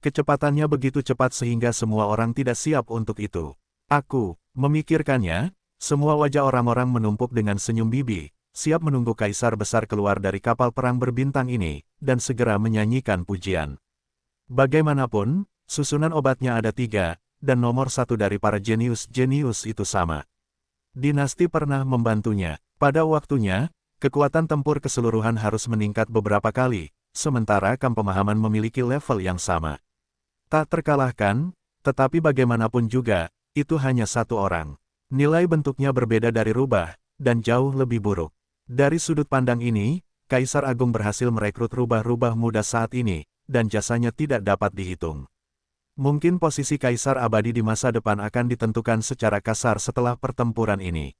Kecepatannya begitu cepat sehingga semua orang tidak siap untuk itu. Aku memikirkannya, semua wajah orang-orang menumpuk dengan senyum bibi, siap menunggu kaisar besar keluar dari kapal perang berbintang ini, dan segera menyanyikan pujian. Bagaimanapun, susunan obatnya ada 3, dan nomor 1 dari para jenius-jenius itu sama. Dinasti pernah membantunya. Pada waktunya, kekuatan tempur keseluruhan harus meningkat beberapa kali, sementara kam pemahaman memiliki level yang sama. Tak terkalahkan, tetapi bagaimanapun juga, itu hanya satu orang. Nilai bentuknya berbeda dari rubah, dan jauh lebih buruk. Dari sudut pandang ini, Kaisar Agung berhasil merekrut rubah-rubah muda saat ini, dan jasanya tidak dapat dihitung. Mungkin posisi Kaisar Abadi di masa depan akan ditentukan secara kasar setelah pertempuran ini.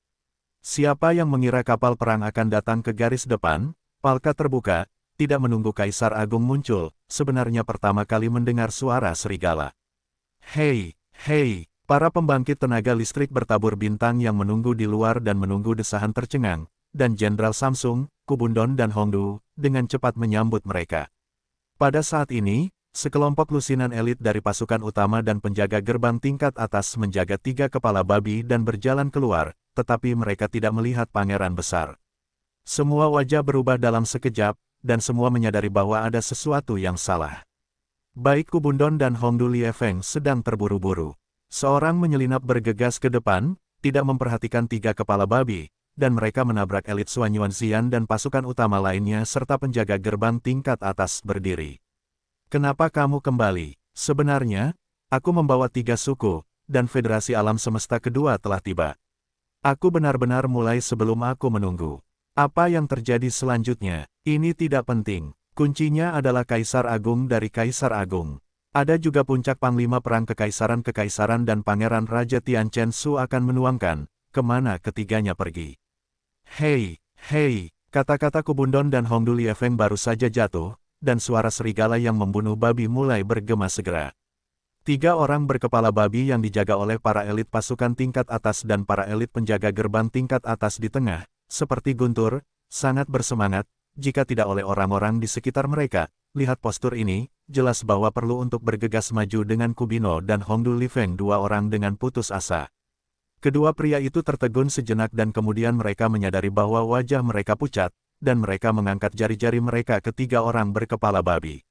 Siapa yang mengira kapal perang akan datang ke garis depan, palka terbuka, tidak menunggu Kaisar Agung muncul, sebenarnya pertama kali mendengar suara serigala. Hei, hei, para pembangkit tenaga listrik bertabur bintang yang menunggu di luar dan menunggu desahan tercengang, dan Jenderal Samsung, Kubundon dan Hongdu, dengan cepat menyambut mereka. Pada saat ini, sekelompok lusinan elit dari pasukan utama dan penjaga gerbang tingkat atas menjaga 3 kepala babi dan berjalan keluar, tetapi mereka tidak melihat pangeran besar. Semua wajah berubah dalam sekejap, dan semua menyadari bahwa ada sesuatu yang salah. Baik Kubundon dan Hongdu Liefeng sedang terburu-buru. Seorang menyelinap bergegas ke depan, tidak memperhatikan 3 kepala babi, dan mereka menabrak elit Suan Yuanxian dan pasukan utama lainnya serta penjaga gerbang tingkat atas berdiri. Kenapa kamu kembali? Sebenarnya, aku membawa 3 suku, dan Federasi Alam Semesta kedua telah tiba. Aku benar-benar mulai sebelum aku menunggu. Apa yang terjadi selanjutnya? Ini tidak penting. Kuncinya adalah Kaisar Agung dari Kaisar Agung. Ada juga puncak Panglima Perang Kekaisaran-Kekaisaran dan Pangeran Raja Tianchen Su akan menuangkan, kemana ketiganya pergi. Hei, hei, kata-kata Kubundon dan Hongdu Liefeng baru saja jatuh, dan suara serigala yang membunuh babi mulai bergema segera. 3 orang berkepala babi yang dijaga oleh para elit pasukan tingkat atas dan para elit penjaga gerbang tingkat atas di tengah, seperti guntur, sangat bersemangat, jika tidak oleh orang-orang di sekitar mereka. Lihat postur ini, jelas bahwa perlu untuk bergegas maju dengan Kubino dan Hongdu Liefeng 2 orang dengan putus asa. Kedua pria itu tertegun sejenak dan kemudian mereka menyadari bahwa wajah mereka pucat, dan mereka mengangkat jari-jari mereka ke 3 orang berkepala babi.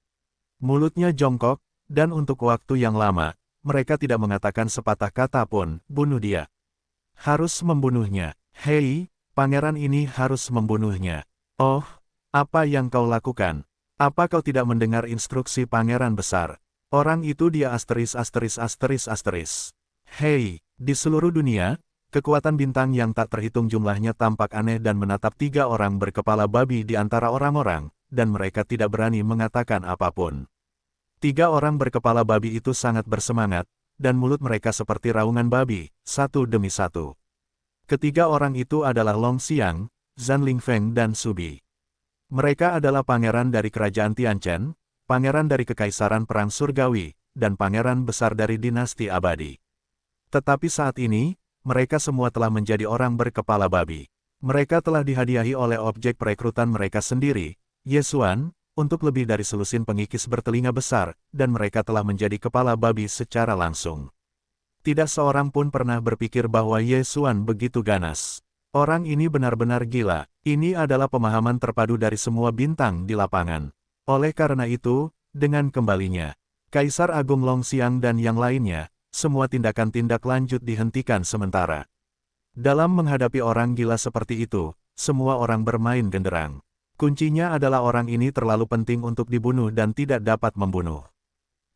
Mulutnya jongkok, dan untuk waktu yang lama, mereka tidak mengatakan sepatah kata pun, bunuh dia. Harus membunuhnya. Hei, pangeran ini harus membunuhnya. Oh, apa yang kau lakukan? Apa kau tidak mendengar instruksi pangeran besar? Orang itu dia asteris. Hei, di seluruh dunia, kekuatan bintang yang tak terhitung jumlahnya tampak aneh dan menatap 3 orang berkepala babi di antara orang-orang, dan mereka tidak berani mengatakan apapun. 3 orang berkepala babi itu sangat bersemangat, dan mulut mereka seperti raungan babi, satu demi satu. Ketiga orang itu adalah Long Xiang, Zhan Lingfeng dan Subi. Mereka adalah pangeran dari kerajaan Tianchen, pangeran dari kekaisaran perang surgawi, dan pangeran besar dari dinasti abadi. Tetapi saat ini, mereka semua telah menjadi orang berkepala babi. Mereka telah dihadiahi oleh objek perekrutan mereka sendiri, Ye Xuan, untuk lebih dari selusin pengikis bertelinga besar, dan mereka telah menjadi kepala babi secara langsung. Tidak seorang pun pernah berpikir bahwa Ye Xuan begitu ganas. Orang ini benar-benar gila. Ini adalah pemahaman terpadu dari semua bintang di lapangan. Oleh karena itu, dengan kembalinya Kaisar Agung Longxiang dan yang lainnya, semua tindakan-tindak lanjut dihentikan sementara. Dalam menghadapi orang gila seperti itu, semua orang bermain genderang. Kuncinya adalah orang ini terlalu penting untuk dibunuh dan tidak dapat membunuh.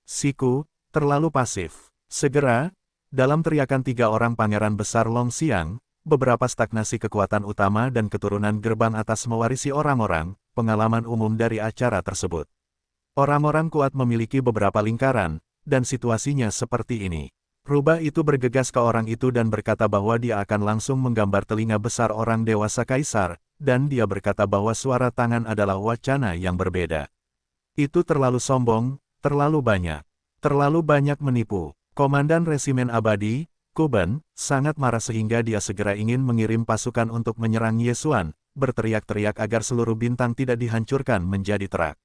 Siku, terlalu pasif. Segera, dalam teriakan 3 orang pangeran besar Longxiang, beberapa stagnasi kekuatan utama dan keturunan gerbang atas mewarisi orang-orang, pengalaman umum dari acara tersebut. Orang-orang kuat memiliki beberapa lingkaran, dan situasinya seperti ini. Rubah itu bergegas ke orang itu dan berkata bahwa dia akan langsung menggambar telinga besar orang dewasa kaisar, dan dia berkata bahwa suara tangan adalah wacana yang berbeda. Itu terlalu sombong, terlalu banyak menipu. Komandan Resimen Abadi, Kuben, sangat marah sehingga dia segera ingin mengirim pasukan untuk menyerang Ye Xuan, berteriak-teriak agar seluruh bintang tidak dihancurkan menjadi terak.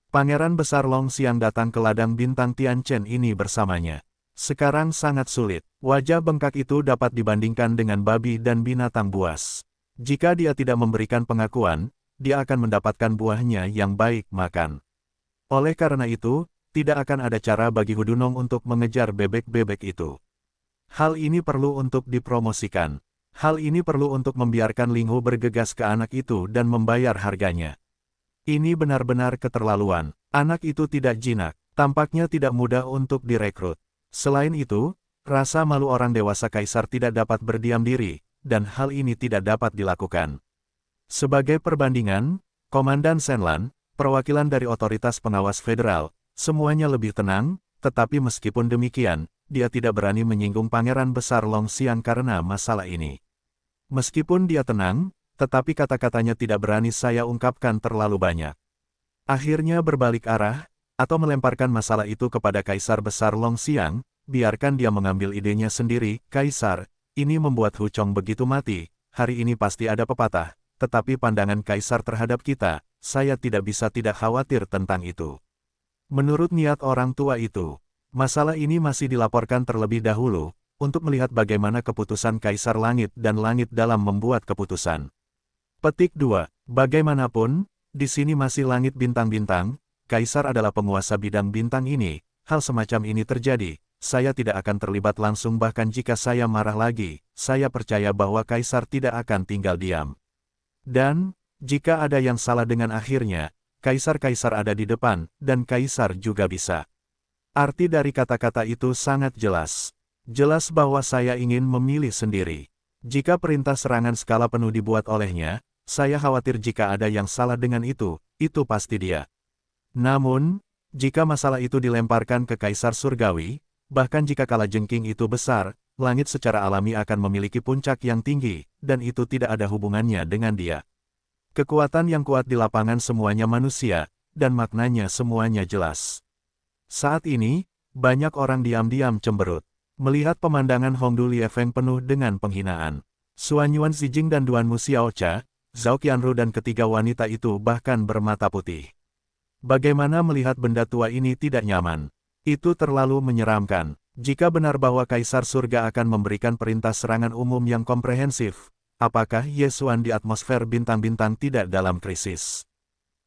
Pangeran Besar Longxiang datang ke ladang bintang Tianchen ini bersamanya. Sekarang sangat sulit. Wajah bengkak itu dapat dibandingkan dengan babi dan binatang buas. Jika dia tidak memberikan pengakuan, dia akan mendapatkan buahnya yang baik makan. Oleh karena itu, tidak akan ada cara bagi Hudunong untuk mengejar bebek-bebek itu. Hal ini perlu untuk dipromosikan. Hal ini perlu untuk membiarkan Linghu bergegas ke anak itu dan membayar harganya. Ini benar-benar keterlaluan. Anak itu tidak jinak, tampaknya tidak mudah untuk direkrut. Selain itu, rasa malu orang dewasa kaisar tidak dapat berdiam diri, dan hal ini tidak dapat dilakukan. Sebagai perbandingan, Komandan Shenlan, perwakilan dari otoritas pengawas federal, semuanya lebih tenang, tetapi meskipun demikian, dia tidak berani menyinggung Pangeran Besar Longxiang karena masalah ini. Meskipun dia tenang, tetapi kata-katanya tidak berani saya ungkapkan terlalu banyak. Akhirnya berbalik arah, atau melemparkan masalah itu kepada Kaisar Besar Longxiang, biarkan dia mengambil idenya sendiri. Kaisar, ini membuat Huchong begitu mati, hari ini pasti ada pepatah, tetapi pandangan Kaisar terhadap kita, saya tidak bisa tidak khawatir tentang itu. Menurut niat orang tua itu, masalah ini masih dilaporkan terlebih dahulu, untuk melihat bagaimana keputusan Kaisar Langit dan Langit dalam membuat keputusan. Petik 2. Bagaimanapun, di sini masih langit bintang-bintang, Kaisar adalah penguasa bidang bintang ini, hal semacam ini terjadi, saya tidak akan terlibat langsung bahkan jika saya marah lagi, saya percaya bahwa Kaisar tidak akan tinggal diam. Dan, jika ada yang salah dengan akhirnya, Kaisar-kaisar ada di depan, dan Kaisar juga bisa. Arti dari kata-kata itu sangat jelas. Jelas bahwa saya ingin memilih sendiri. Jika perintah serangan skala penuh dibuat olehnya, saya khawatir jika ada yang salah dengan itu pasti dia. Namun, jika masalah itu dilemparkan ke Kaisar Surgawi, bahkan jika kalajengking itu besar, langit secara alami akan memiliki puncak yang tinggi, dan itu tidak ada hubungannya dengan dia. Kekuatan yang kuat di lapangan semuanya manusia, dan maknanya semuanya jelas. Saat ini, banyak orang diam-diam cemberut. Melihat pemandangan Hongdu Liefeng penuh dengan penghinaan. Xuan Yuan Zijing dan Duan Mu Xiaocha, Zhao Qianru dan ketiga wanita itu bahkan bermata putih. Bagaimana melihat benda tua ini tidak nyaman? Itu terlalu menyeramkan. Jika benar bahwa Kaisar Surga akan memberikan perintah serangan umum yang komprehensif, apakah Ye Xuan di atmosfer bintang-bintang tidak dalam krisis?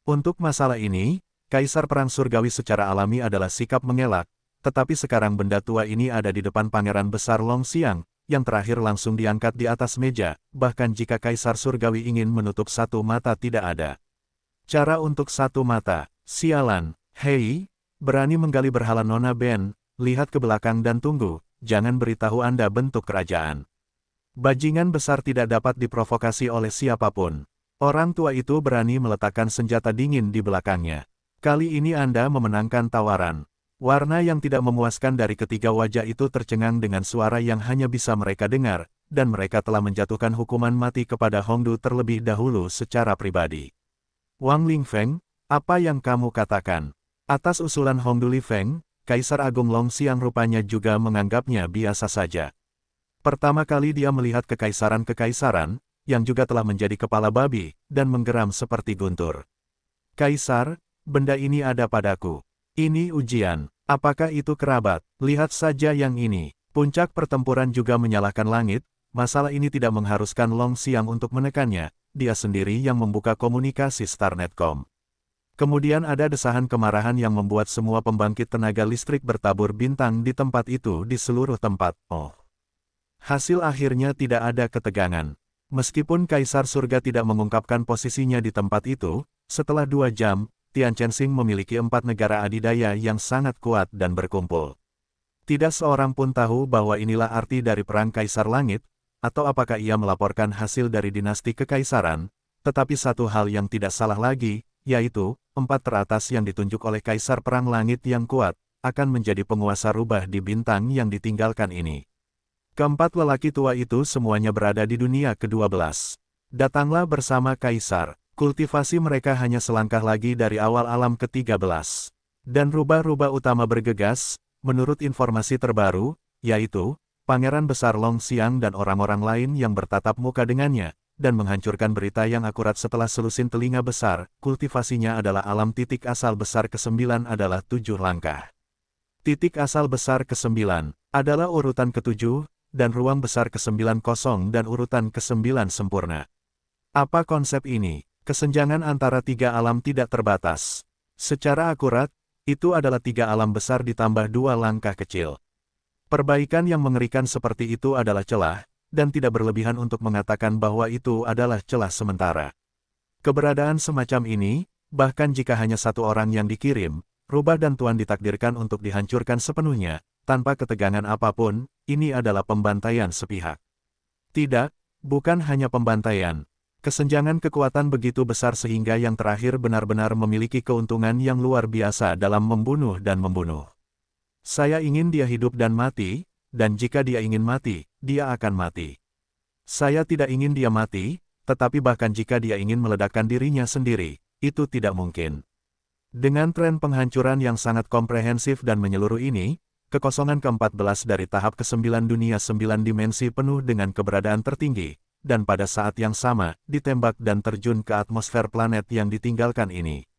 Untuk masalah ini, Kaisar Perang Surgawi secara alami adalah sikap mengelak, tetapi sekarang benda tua ini ada di depan Pangeran Besar Longxiang, yang terakhir langsung diangkat di atas meja, bahkan jika Kaisar Surgawi ingin menutup satu mata tidak ada cara untuk satu mata. Sialan, hei, berani menggali berhala Nona Ben, lihat ke belakang dan tunggu, jangan beritahu Anda bentuk kerajaan. Bajingan besar tidak dapat diprovokasi oleh siapapun. Orang tua itu berani meletakkan senjata dingin di belakangnya. Kali ini Anda memenangkan tawaran. Warna yang tidak memuaskan dari ketiga wajah itu tercengang dengan suara yang hanya bisa mereka dengar, dan mereka telah menjatuhkan hukuman mati kepada Hongdu terlebih dahulu secara pribadi. Wang Lingfeng, apa yang kamu katakan? Atas usulan Hongdu Lifeng, Kaisar Agung Longxiang rupanya juga menganggapnya biasa saja. Pertama kali dia melihat kekaisaran-kekaisaran, yang juga telah menjadi kepala babi, dan menggeram seperti guntur. Kaisar, benda ini ada padaku. Ini ujian. Apakah itu kerabat? Lihat saja yang ini. Puncak pertempuran juga menyalahkan langit. Masalah ini tidak mengharuskan Long Xiang untuk menekannya. Dia sendiri yang membuka komunikasi Starnetcom. Kemudian ada desahan kemarahan yang membuat semua pembangkit tenaga listrik bertabur bintang di tempat itu di seluruh tempat. Oh. Hasil akhirnya tidak ada ketegangan. Meskipun Kaisar Surga tidak mengungkapkan posisinya di tempat itu, setelah 2 jam, Tian Chensing memiliki 4 negara adidaya yang sangat kuat dan berkumpul. Tidak seorang pun tahu bahwa inilah arti dari Perang Kaisar Langit, atau apakah ia melaporkan hasil dari dinasti kekaisaran, tetapi satu hal yang tidak salah lagi, yaitu, 4 teratas yang ditunjuk oleh Kaisar Perang Langit yang kuat, akan menjadi penguasa rubah di bintang yang ditinggalkan ini. Keempat lelaki tua itu semuanya berada di dunia ke-12. Datanglah bersama Kaisar, kultivasi mereka hanya selangkah lagi dari awal alam ke-13. Dan rubah-rubah utama bergegas, menurut informasi terbaru, yaitu, Pangeran Besar Long Xiang dan orang-orang lain yang bertatap muka dengannya, dan menghancurkan berita yang akurat setelah selusin telinga besar, kultivasinya adalah alam titik asal besar ke-9 adalah 7 langkah. Titik asal besar ke-9 adalah urutan ke-7, dan ruang besar ke-9 kosong dan urutan ke-9 sempurna. Apa konsep ini? Kesenjangan antara 3 alam tidak terbatas. Secara akurat, itu adalah 3 alam besar ditambah 2 langkah kecil. Perbaikan yang mengerikan seperti itu adalah celah, dan tidak berlebihan untuk mengatakan bahwa itu adalah celah sementara. Keberadaan semacam ini, bahkan jika hanya 1 orang yang dikirim, rubah dan tuan ditakdirkan untuk dihancurkan sepenuhnya, tanpa ketegangan apapun, ini adalah pembantaian sepihak. Tidak, bukan hanya pembantaian. Kesenjangan kekuatan begitu besar sehingga yang terakhir benar-benar memiliki keuntungan yang luar biasa dalam membunuh dan membunuh. Saya ingin dia hidup dan mati, dan jika dia ingin mati, dia akan mati. Saya tidak ingin dia mati, tetapi bahkan jika dia ingin meledakkan dirinya sendiri, itu tidak mungkin. Dengan tren penghancuran yang sangat komprehensif dan menyeluruh ini, kekosongan ke-14 dari tahap ke-9 dunia 9 dimensi penuh dengan keberadaan tertinggi, dan pada saat yang sama, ditembak dan terjun ke atmosfer planet yang ditinggalkan ini.